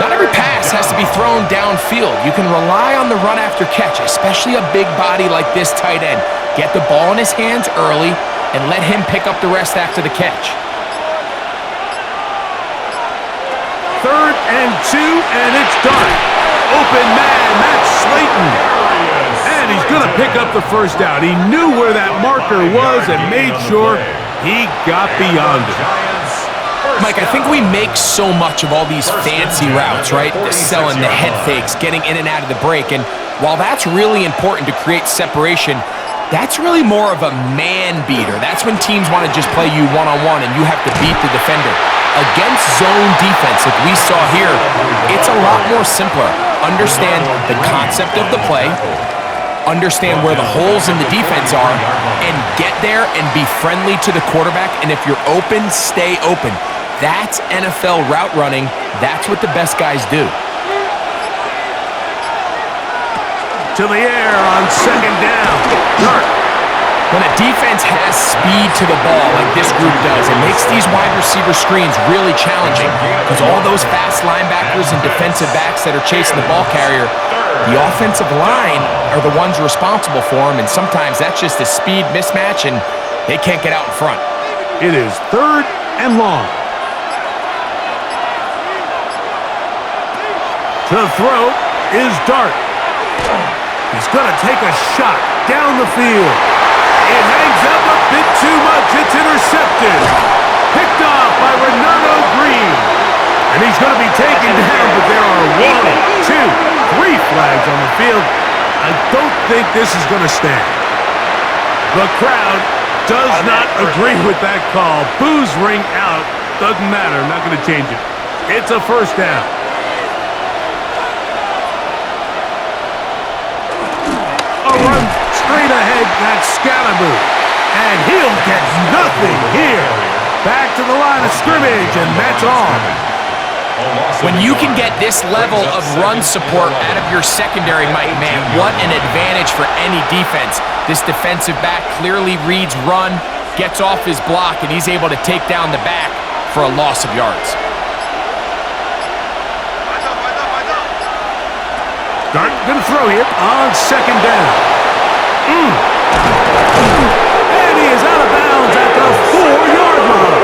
Not every pass has to be thrown downfield. You can rely on the run after catch, especially a big body like this tight end. Get the ball in his hands early and let him pick up the rest after the catch. 3rd and 2, and it's Dart. Open man, that's Slayton. And he's going to pick up the first down. He knew where that marker was and made sure he got beyond it. Mike, I think we make so much of all these fancy routes, right? The selling, the head fakes, getting in and out of the break. And while that's really important to create separation, that's really more of a man beater. That's when teams want to just play you one-on-one and you have to beat the defender. Against zone defense, like we saw here, it's a lot more simpler. Understand the concept of the play, understand where the holes in the defense are, and get there and be friendly to the quarterback. And if you're open, stay open. That's NFL route running. That's what the best guys do. To the air on 2nd down. Dart. When a defense has speed to the ball like this group does, it makes these wide receiver screens really challenging because all those fast linebackers and defensive backs that are chasing the ball carrier, the offensive line are the ones responsible for them, and sometimes that's just a speed mismatch, and they can't get out in front. It is 3rd and long. To throw is Dart. He's going to take a shot down the field. It hangs up a bit too much. It's intercepted. Picked off by Renato Green. And he's going to be taken down, but there are 1, 2, 3 flags on the field. I don't think this is going to stand. The crowd does not agree with that call. Boos ring out. Doesn't matter. I'm not going to change it. It's a first down. A run straight ahead. That's Scalaboo. And he'll get nothing here. Back to the line of scrimmage, and that's all. When you can get this level of run support out of your secondary, Mike, man, what an advantage for any defense. This defensive back clearly reads run, gets off his block, and he's able to take down the back for a loss of yards. Gonna throw here on second down. And he is out of bounds at the 4-yard line.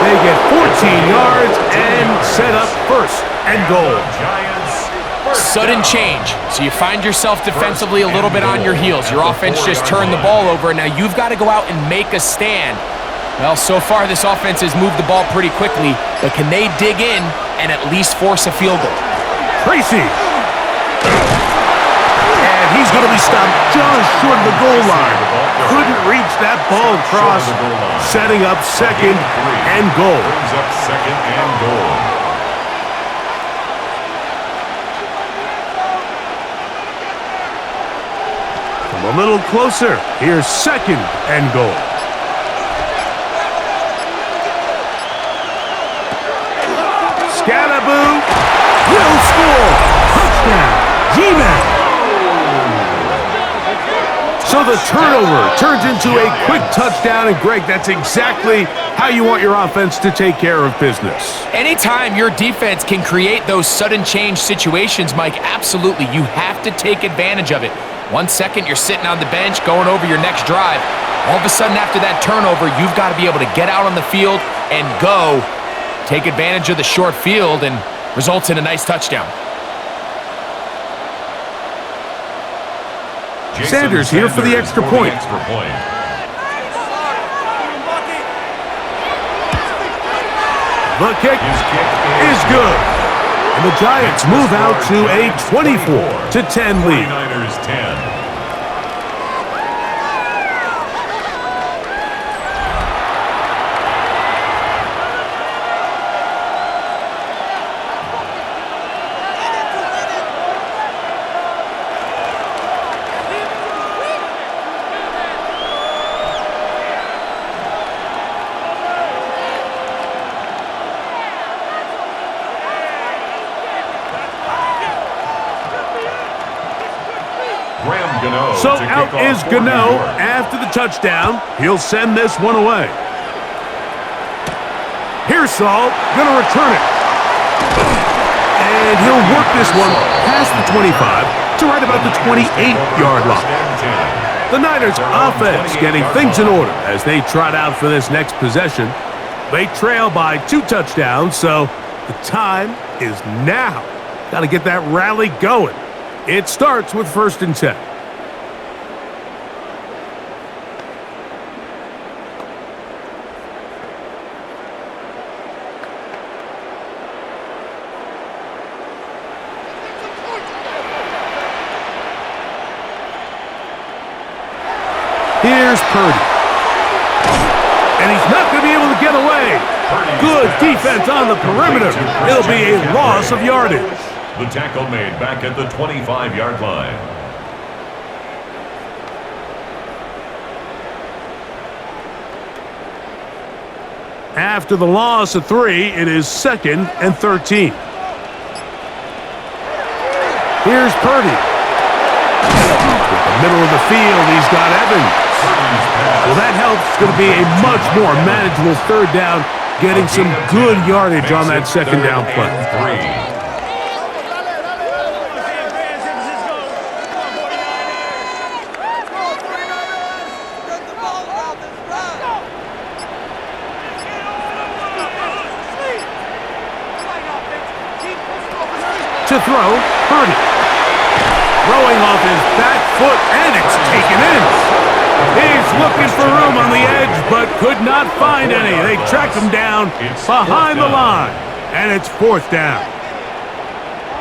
They get 14 yards and set up first and goal. Sudden change. So you find yourself defensively a little bit on your heels. Your offense just turned the ball over, and now you've got to go out and make a stand. Well, so far this offense has moved the ball pretty quickly, but can they dig in and at least force a field goal? Tracy. And he's going to be stopped just short of the goal line. Couldn't reach that ball across, setting up second and goal. Brings up second and goal. Come a little closer. Here's second and goal. Scalaboo will score. Touchdown. G-Man. So the turnover turns into a quick touchdown, and Greg, that's exactly how you want your offense to take care of business. Anytime your defense can create those sudden change situations, Mike, absolutely, you have to take advantage of it. 1 second, you're sitting on the bench, going over your next drive. All of a sudden, after that turnover, you've got to be able to get out on the field and go. Take advantage of the short field and results in a nice touchdown. Sanders here for the extra point. The kick is good. And the Giants move out to a 24-10 lead. 49ers 10. So out is Gano after the touchdown. He'll send this one away. Here's Saul, gonna return it. And he'll work this one past the 25 to right about the 28-yard line. The Niners offense getting things in order as they trot out for this next possession. They trail by 2 touchdowns, so the time is now. Got to get that rally going. It starts with 1st and 10. Here's Purdy. And he's not going to be able to get away. Good defense on the perimeter. It'll be a loss of yardage. The tackle made back at the 25-yard line. After the loss of 3, it is 2nd and 13. Here's Purdy. Middle of the field, he's got Evans. Well, that helps. It's going to be a much more manageable 3rd down, getting some good yardage on that 2nd down play. To throw, Purdy. Throwing off his back foot, and it's taken in. He's looking for room on the edge, but could not find any. They tracked him down behind the line, and it's 4th down.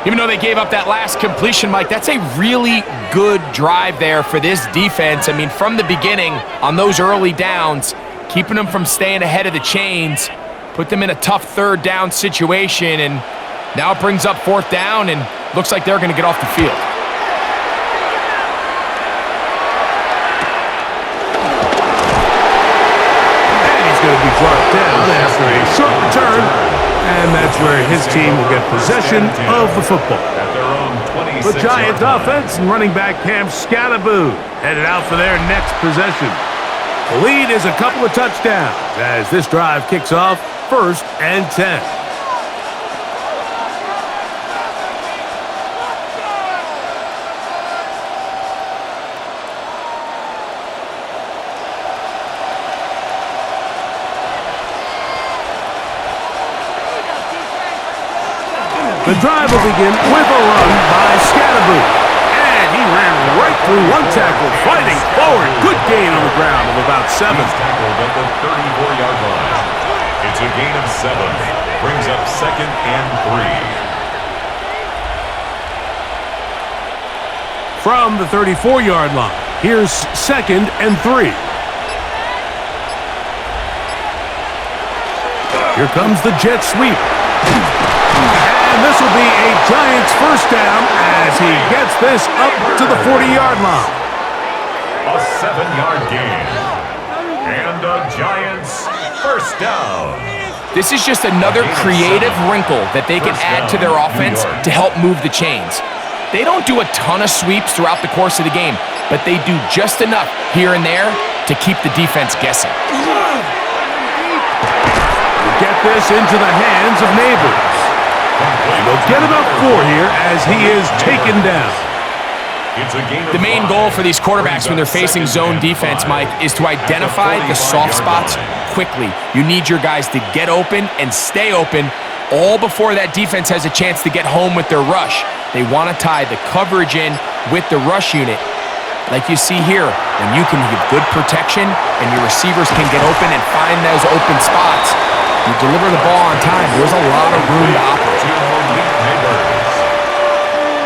Even though they gave up that last completion, Mike, that's a really good drive there for this defense. I mean, from the beginning, on those early downs, keeping them from staying ahead of the chains, put them in a tough 3rd down situation, and now it brings up 4th down, and looks like they're going to get off the field. Going to be brought down after a short return, and that's where his team will get possession of the football. The Giants offense and running back Cam Scalaboo headed out for their next possession. The lead is a couple of touchdowns as this drive kicks off 1st and 10. The drive will begin with a run by Scatterboot. And he ran right through one tackle, fighting forward. Good gain on the ground of about 7. He's tackled at the 34-yard line. It's a gain of 7. Brings up 2nd and 3. From the 34-yard line, here's 2nd and 3. Here comes the jet sweep. And this will be a Giants first down as he gets this up to the 40-yard line. A 7-yard gain. And a Giants first down. This is just another creative wrinkle that they can add to their offense to help move the chains. They don't do a ton of sweeps throughout the course of the game, but they do just enough here and there to keep the defense guessing. Get this into the hands of Neighbors. And they'll get about 4 here as he is taken down. The main goal for these quarterbacks when they're facing zone defense, Mike, is to identify the soft spots quickly. You need your guys to get open and stay open all before that defense has a chance to get home with their rush. They want to tie the coverage in with the rush unit. Like you see here, when you can give good protection and your receivers can get open and find those open spots, you deliver the ball on time. There's a lot of room to operate.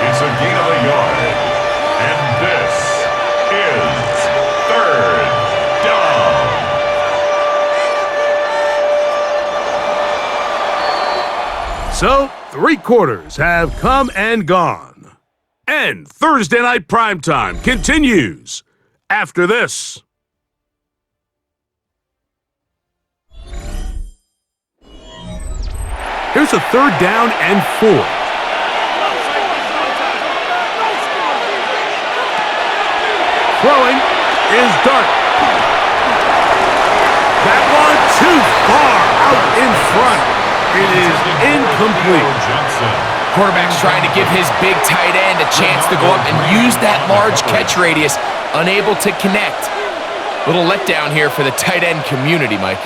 It's a gain of a yard. And this is 3rd down. So, 3 quarters have come and gone. And Thursday Night Primetime continues after this. Here's a 3rd down and 4. Throwing is Dart. That one too far out in front. It is incomplete. Quarterback's trying to give his big tight end a chance to go up and use that large catch radius, unable to connect. Little letdown here for the tight end community, Mike.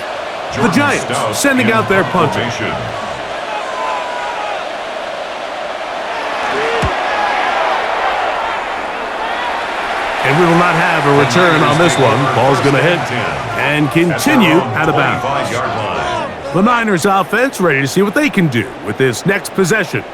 The Giants sending out their punter. And we will not have a return on this one. Ball's going to hit and continue out of bounds. The Niners offense ready to see what they can do with this next possession.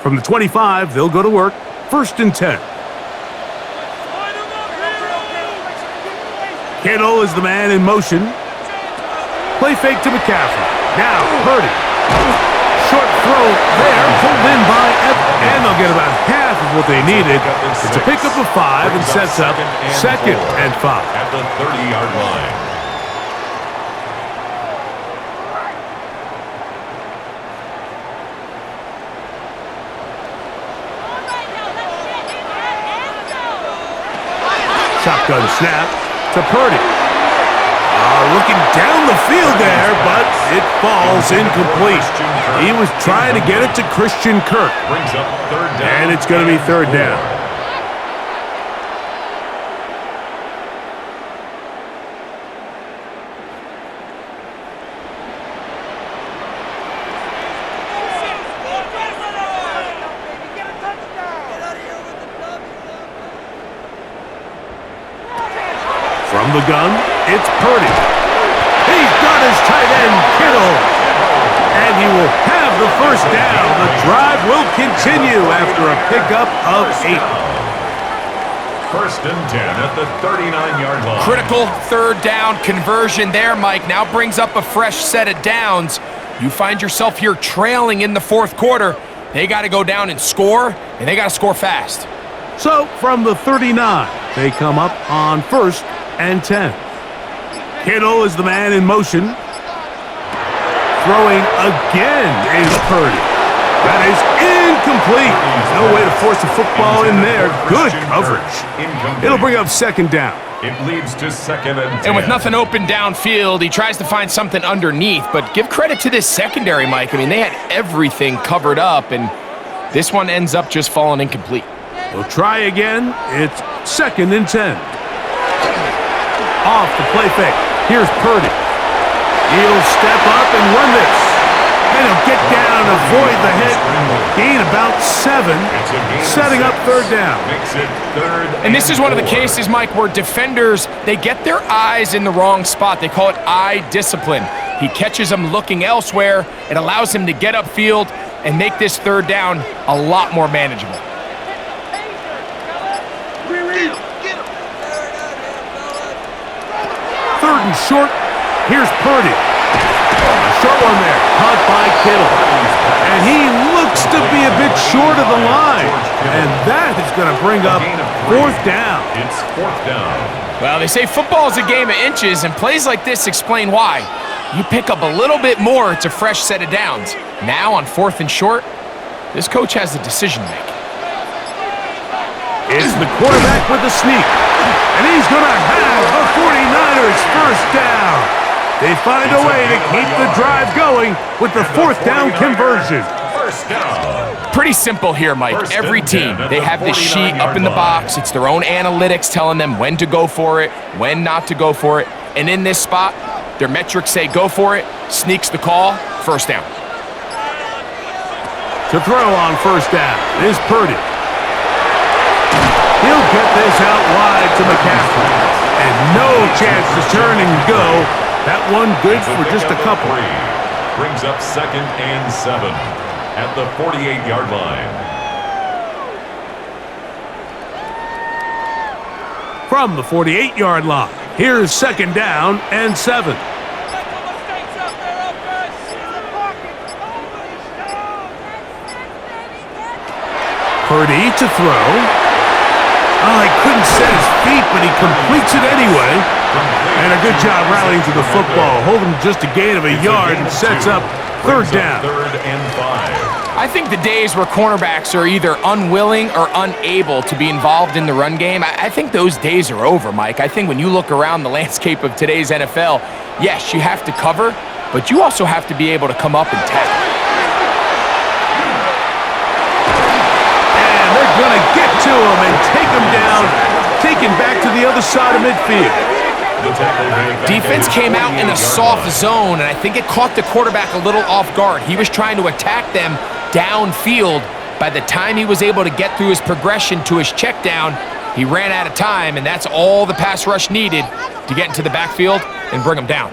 From the 25, they'll go to work. 1st and 10. Kittle is the man in motion. Play fake to McCaffrey. Now, Purdy. Short throw there, pulled in by Evans. And they'll get about half of what they needed. It's a pickup of 5 and sets up 2nd and 5. At the 30-yard line. Shotgun snap to Purdy. Looking down the field there, but it falls incomplete. He was trying to get it to Christian Kirk. Brings up 3rd down. And it's going to be 3rd down. From the gun, it's Purdy. He's got his tight end, Kittle. And he will have the first down. The drive will continue after a pickup of 8. 1st and 10 at the 39-yard line. Critical 3rd down conversion there, Mike. Now brings up a fresh set of downs. You find yourself here trailing in the 4th quarter. They got to go down and score, and they got to score fast. So from the 39, they come up on 1st and 10. Kittle is the man in motion. Throwing again is Purdy. That is Incomplete. No way to force the football in there. Good coverage. It'll bring up second down. It leads to second and 10. And with nothing open downfield, he tries to find something underneath. But give credit to this secondary, Mike. I mean, they had everything covered up, and this one ends up just falling incomplete. We'll try again. It's second and 10. Off the play fake. Here's Purdy. He'll step up and run this. And he'll get down, avoid the hit. Gain about 7. Setting up third down. Makes it third And this is one of the 4. cases, Mike, where defenders, they get their eyes in the wrong spot. They call it eye discipline. He catches them looking elsewhere. It allows him to get upfield and make this third down a lot more manageable. Third and short. Here's Purdy. A short one there. Caught by Kittle. And he looks to be a bit short of the line. And that is going to bring up fourth down. It's fourth down. Well, they say football is a game of inches, and plays like this explain why. You pick up a little bit more, it's a fresh set of downs. Now on fourth and short, this coach has a decision to make. It's the quarterback with the sneak. And he's going to have the 49ers first down. They find a way to keep the drive going with the fourth down conversion. First down. Pretty simple here, Mike. Every team, they have this sheet up in the box. It's their own analytics telling them when to go for it, when not to go for it. And in this spot, their metrics say go for it, sneaks the call, first down. To throw on first down is Purdy. He'll get this out wide to McCaffrey. And no chance to turn and go. That one good for just a couple. Brings up second and 7 at the 48-yard line. From the 48-yard line, here's second down and 7. Purdy to throw. Oh, he couldn't set his feet, but he completes it anyway. And a good job rallying to the football, holding just a gain of a yard and sets up third down. Third and 5. I think the days where cornerbacks are either unwilling or unable to be involved in the run game, I think those days are over, Mike. I think when you look around the landscape of today's NFL, yes, you have to cover, but you also have to be able to come up and tackle. And they're going to get to him and take him down, taken back to the other side of midfield. Defense came out in a soft zone, and I think it caught the quarterback a little off guard. He was trying to attack them downfield. By the time he was able to get through his progression to his check down, he ran out of time, and that's all the pass rush needed to get into the backfield and bring him down.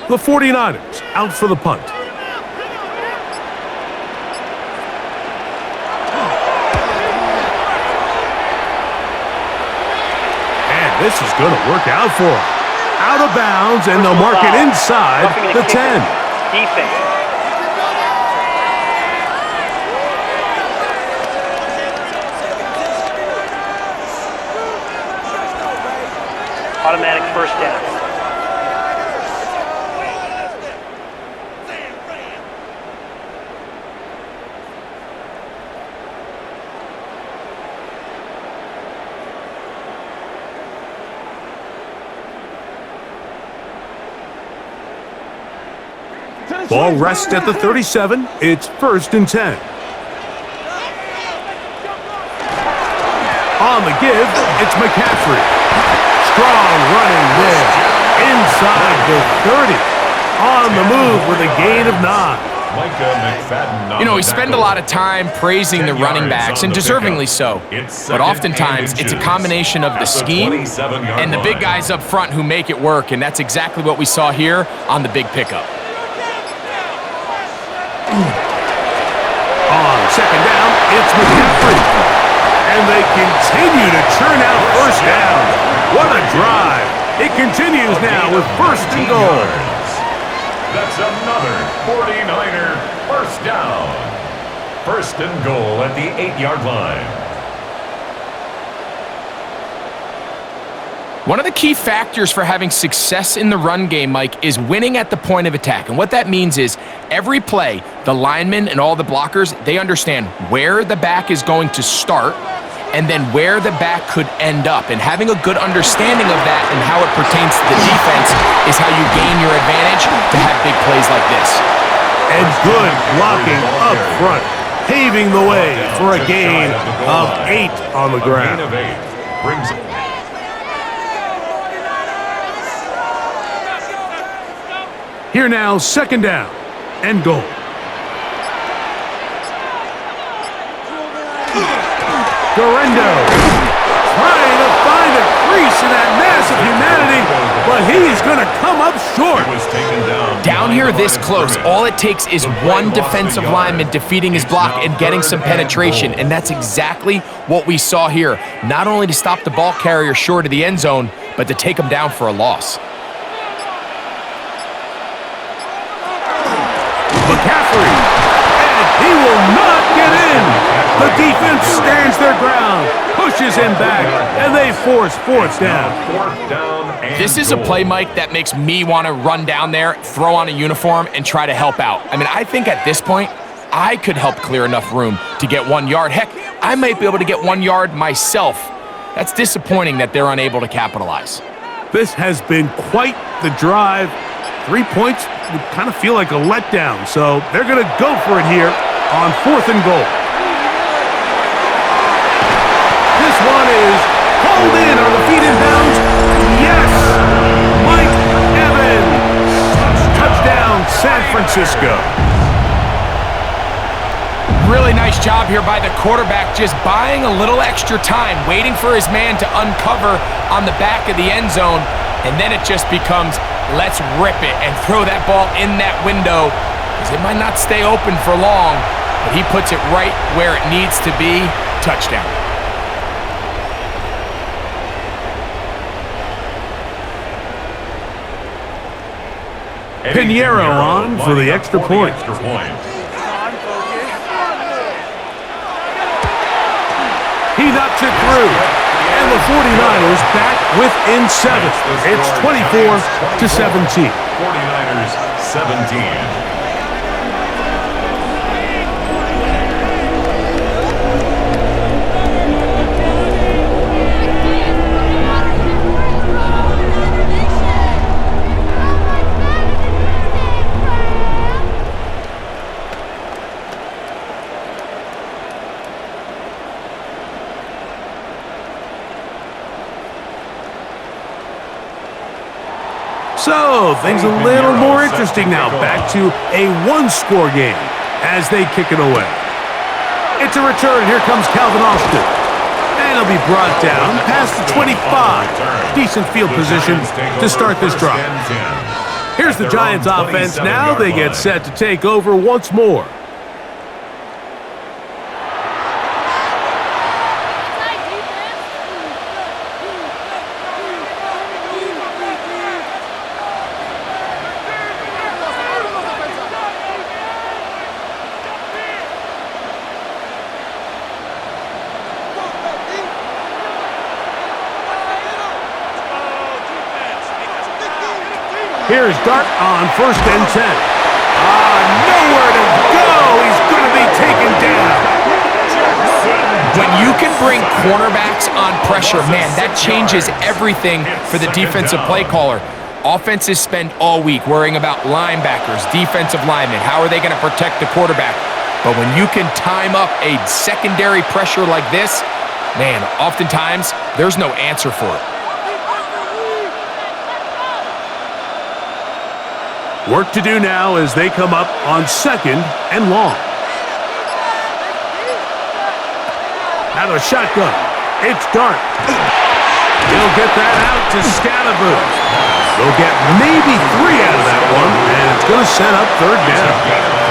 The 49ers out for the punt. And this is going to work out for them. Out of bounds, and they'll mark it inside the 10. Defense. Automatic first down. Ball rests at the 37. It's first and 10. On the give, it's McCaffrey. Strong running there. Inside the 30. On the move with a gain of 9. You know, we spend a lot of time praising the running backs, and deservingly so. But oftentimes, it's a combination of the scheme and the big guys up front who make it work, and that's exactly what we saw here on the big pickup. On second down, it's McCaffrey. And they continue to churn out first down. What a drive. It continues now with first and goal. That's another 49er first down. First and goal at the 8-yard line. One of the key factors for having success in the run game, Mike, is winning at the point of attack. And what that means is every play, the linemen and all the blockers, they understand where the back is going to start and then where the back could end up. And having a good understanding of that and how it pertains to the defense is how you gain your advantage to have big plays like this. And good blocking up front, paving the way for a gain of 8 on the ground. Here now, second down and goal. Dorendo trying to find a crease in that mass of humanity, but he's going to come up short. Down here this close, all it takes is one defensive lineman defeating his block and getting some penetration, and that's exactly what we saw here. Not only to stop the ball carrier short of the end zone, but to take him down for a loss. McCaffrey, and he will not get in. The defense stands their ground, pushes him back, and they force fourth down. This is a play, Mike, that makes me want to run down there, throw on a uniform, and try to help out. I mean, I think at this point, I could help clear enough room to get 1 yard. Heck, I might be able to get 1 yard myself. That's disappointing that they're unable to capitalize. This has been quite the drive. 3 points would kind of feel like a letdown, so they're going to go for it here on 4th and goal. This one is hauled in on the feet in bounds. Yes! Mike Evans! Touchdown, San Francisco. Really nice job here by the quarterback, just buying a little extra time, waiting for his man to uncover on the back of the end zone, and then it just becomes, let's rip it and throw that ball in that window, because it might not stay open for long, but he puts it right where it needs to be. Touchdown. Pinheiro on for the extra point. He knocks it through, and the 49ers back within 7. It's 24-17. 49ers 17. So, things a little more interesting now. Back to a one-score game as they kick it away. It's a return. Here comes Calvin Austin. And he'll be brought down past the 25. Decent field position to start this drive. Here's the Giants offense. Now they get set to take over once more. Here's Dart on 1st and 10. Nowhere to go. He's going to be taken down. When you can bring cornerbacks on pressure, man, that changes everything for the defensive play caller. Offenses spend all week worrying about linebackers, defensive linemen. How are they going to protect the quarterback? But when you can time up a secondary pressure like this, man, oftentimes there's no answer for it. Work to do now as they come up on 2nd and long. Out of the shotgun, it's Dart. He'll get that out to Scalaboo. They'll get maybe 3 out of that one, and it's going to set up 3rd down.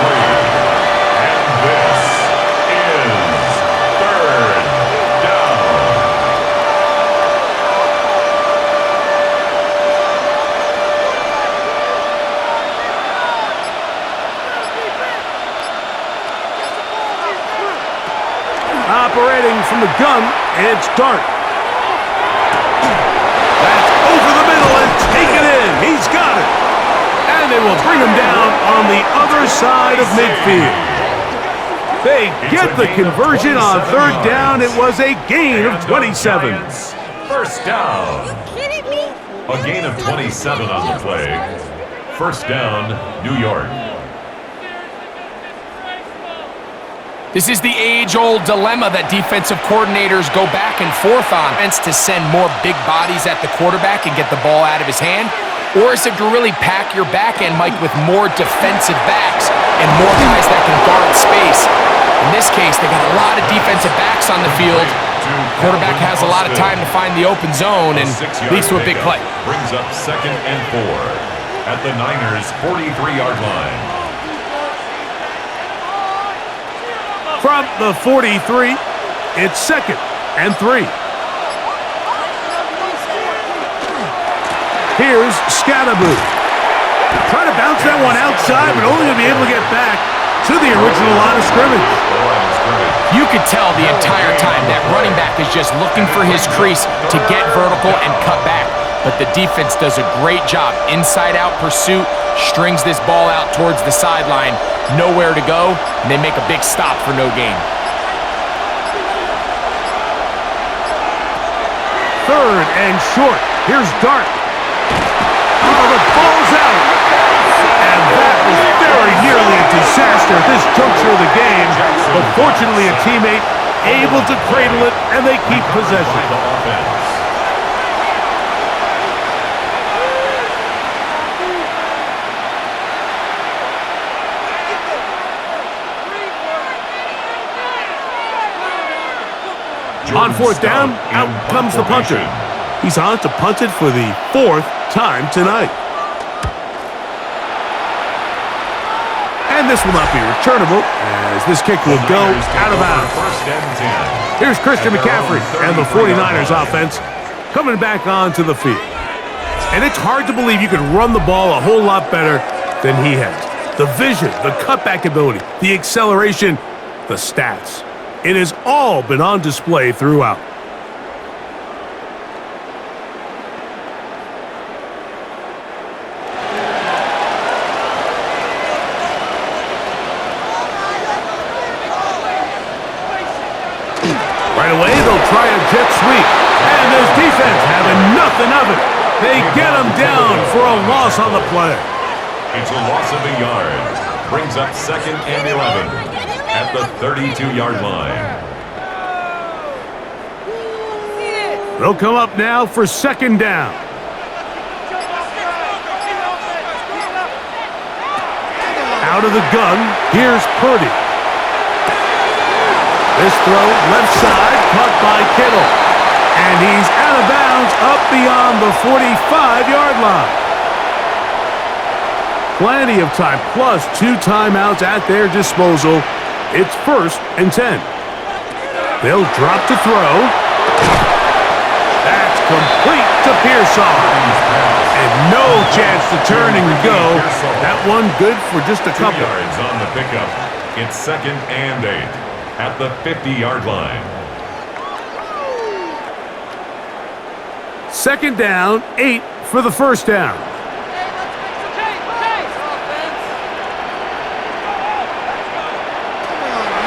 Operating from the gun, it's Dart. That's they'll bring him down on the other side of midfield. They get the conversion on third down. It was a gain of 27. First down. A gain of 27 on the play. First down, New York. This is the age-old dilemma that defensive coordinators go back and forth on. To send more big bodies at the quarterback and get the ball out of his hand, or is it to really pack your back end, Mike, with more defensive backs and more guys that can guard space? In this case, they got a lot of defensive backs on the field. Quarterback has a lot of time to find the open zone and leads to a big play. Brings up 2nd and 4 at the Niners' 43-yard line. From the 43, it's 2nd and 3. Here's Scatterboot. Trying to bounce that one outside, but only going to be able to get back to the original line of scrimmage. You could tell the entire time that running back is just looking for his crease to get vertical and cut back. But the defense does a great job. Inside-out pursuit, strings this ball out towards the sideline. Nowhere to go, and they make a big stop for no gain. Third and short. Here's Dart. Oh, the ball's out. And that was very nearly a disaster at this juncture of the game. But fortunately, a teammate able to cradle it, and they keep possession. On fourth down, out comes the punter. He's on to punt it for the 4th time tonight. And this will not be returnable, as this kick will go out of bounds. Here's Christian McCaffrey and the 49ers offense coming back onto the field. And it's hard to believe you can run the ball a whole lot better than he has. The vision, the cutback ability, the acceleration, the stats. It has all been on display throughout. Right away, they'll try a jet sweep. And this defense having nothing of it. They get him down for a loss on the play. It's a loss of a yard. Brings up 2nd and 11 at the 32-yard line. They'll come up now for 2nd down. Out of the gun, here's Purdy. This throw left side, caught by Kittle. And he's out of bounds up beyond the 45-yard line. Plenty of time, plus 2 timeouts at their disposal. It's 1st and 10. They'll drop to throw. That's complete to Pearsall. And no chance to turn and go. That one good for just a couple. 2 yards on the pickup. It's 2nd and 8 at the 50-yard line. 2nd down, 8 for the 1st down.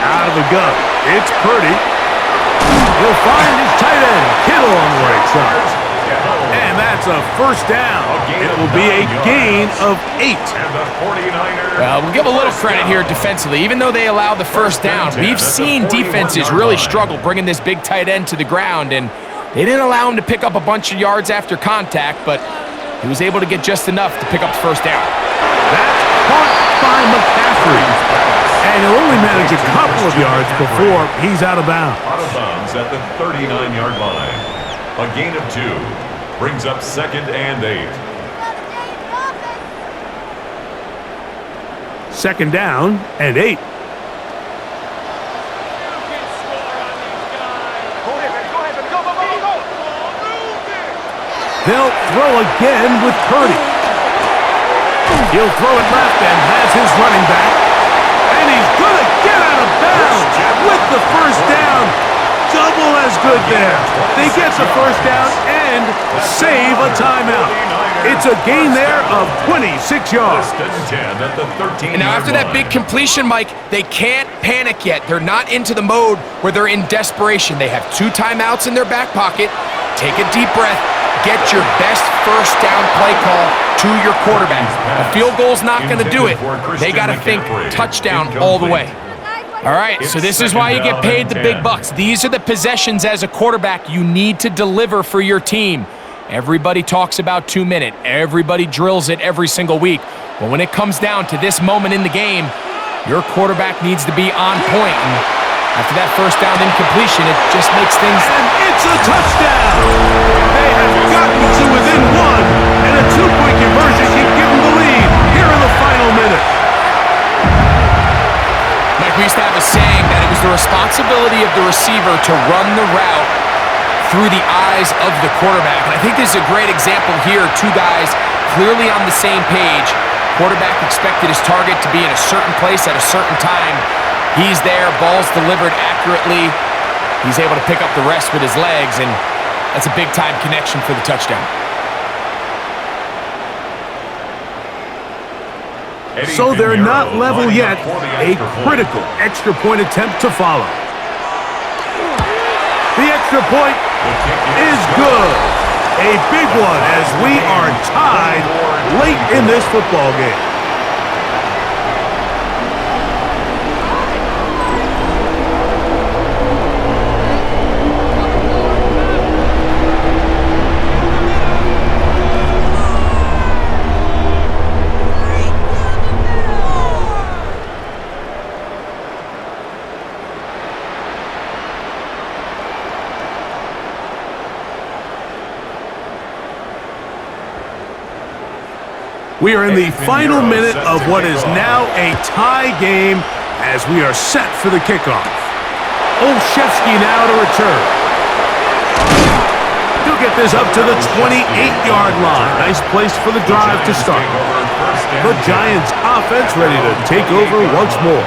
Out of the gun, it's Purdy. He'll find his tight end, Kittle, on the right side. And that's a 1st down. It will be a gain of 8. And the 49ers. Well, we'll give a little credit here defensively. Even though they allowed the 1st down, we've seen defenses really struggle bringing this big tight end to the ground, and they didn't allow him to pick up a bunch of yards after contact, but he was able to get just enough to pick up the 1st down. That's caught by McCaffrey. And he'll only manage a couple of yards before he's out of bounds. Out of bounds at the 39-yard line. A gain of 2. Brings up 2nd and 8. 2nd down and 8. They'll throw again with Purdy. He'll throw it left and has his running back. And he's going to get out of bounds with the 1st down. Double as good there. They get the 1st down and save a timeout. It's It's a gain there of 26 yards. First and 10 at the 13-yard And now after that big completion, Mike, they can't panic yet. They're not into the mode where they're in desperation. They have 2 timeouts in their back pocket. Take a deep breath. Get your best first down play call to your quarterback. A field goal's not going to do it. They got to think touchdown all the way. All right, so this is why you get paid the big bucks. These are the possessions as a quarterback you need to deliver for your team. Everybody talks about 2-minute. Everybody drills it every single week. But when it comes down to this moment in the game, your quarterback needs to be on point. And after that first down incompletion, it just makes things... And it's a touchdown! They have gotten to within 1, and a 2-point conversion can give them the lead here in the final minute. Mike, we used to have a saying that it was the responsibility of the receiver to run the route through the eyes of the quarterback. And I think this is a great example here. 2 guys clearly on the same page. Quarterback expected his target to be in a certain place at a certain time. He's there, ball's delivered accurately. He's able to pick up the rest with his legs, and that's a big-time connection for the touchdown. So they're not level yet. A critical extra point attempt to follow. The extra point is good. A big one as we are tied late in this football game. We are in the final minute of what is now a tie game as we are set for the kickoff. Olszewski now to return. He'll get this up to the 28-yard line. Nice place for the drive to start. The Giants offense ready to take over once more.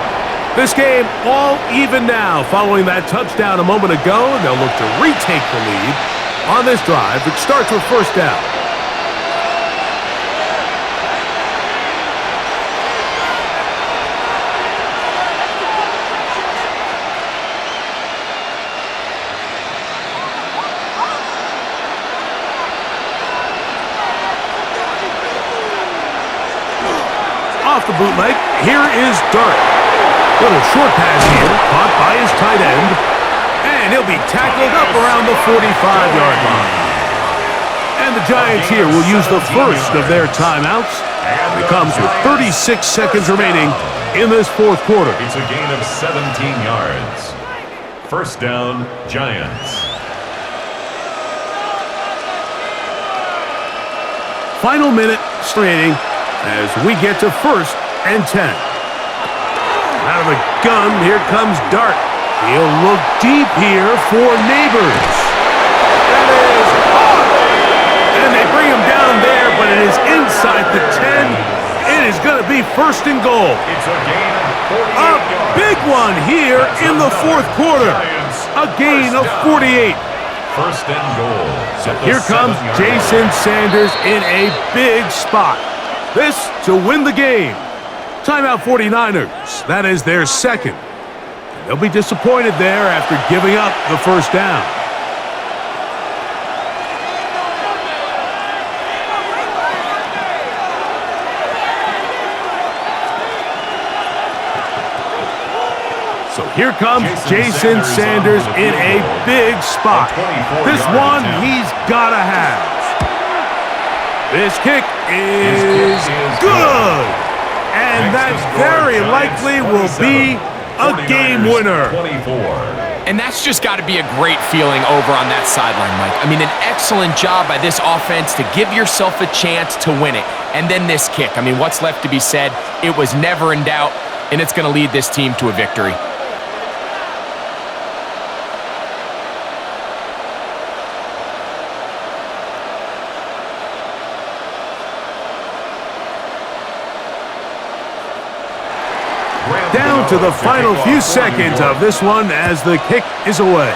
This game all even now following that touchdown a moment ago, and they'll look to retake the lead on this drive that starts with first down. Off the bootleg, here is Dart. Little short pass here, caught by his tight end, and he'll be tackled up around the 45-yard line. And the Giants here will use the first of their timeouts. It comes with 36 seconds remaining in this fourth quarter. It's a gain of 17 yards. First down, Giants. Final minute straining as we get to first and 10. Out of the gun, here comes Dart. He'll look deep here for Neighbors. That is hard. And they bring him down there, but it is inside the 10. It is going to be first and goal. It's a gain of 48 A yards. big one here in the fourth quarter. A gain of 48. First and goal. Here comes Jason Sanders in a big spot. This to win the game. Timeout 49ers. That is their second. They'll be disappointed there after giving up the first down. So here comes Jason Sanders in a big spot. This one he's got to have. This kick is good. And that very likely will be a game winner. And that's just got to be a great feeling over on that sideline, Mike. I mean, an excellent job by this offense to give yourself a chance to win it. And then this kick. I mean, what's left to be said? It was never in doubt, and it's going to lead this team to a victory. Down to the final few seconds of this one as the kick is away.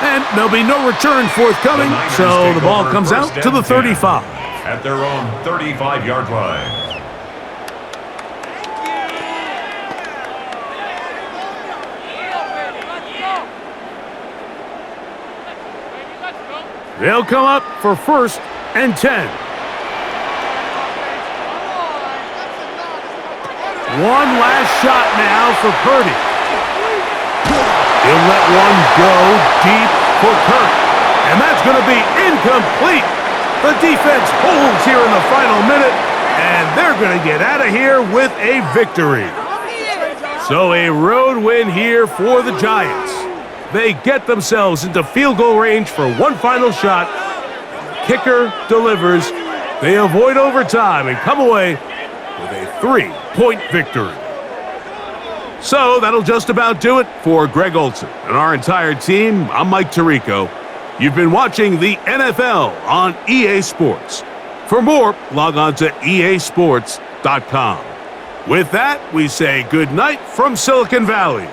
And there'll be no return forthcoming, so the ball comes out to the 35. At their own 35-yard line. They'll come up for 1st and 10. One last shot now for Purdy. He'll let one go deep for Kirk. And that's going to be incomplete. The defense holds here in the final minute, and they're going to get out of here with a victory. So a road win here for the Giants. They get themselves into field goal range for one final shot. Kicker delivers. They avoid overtime and come away with a 3-point victory. So that'll just about do it for Greg Olson and our entire team. I'm Mike Tirico. You've been watching the NFL on EA Sports. For more, log on to easports.com. With that, we say good night from Silicon Valley.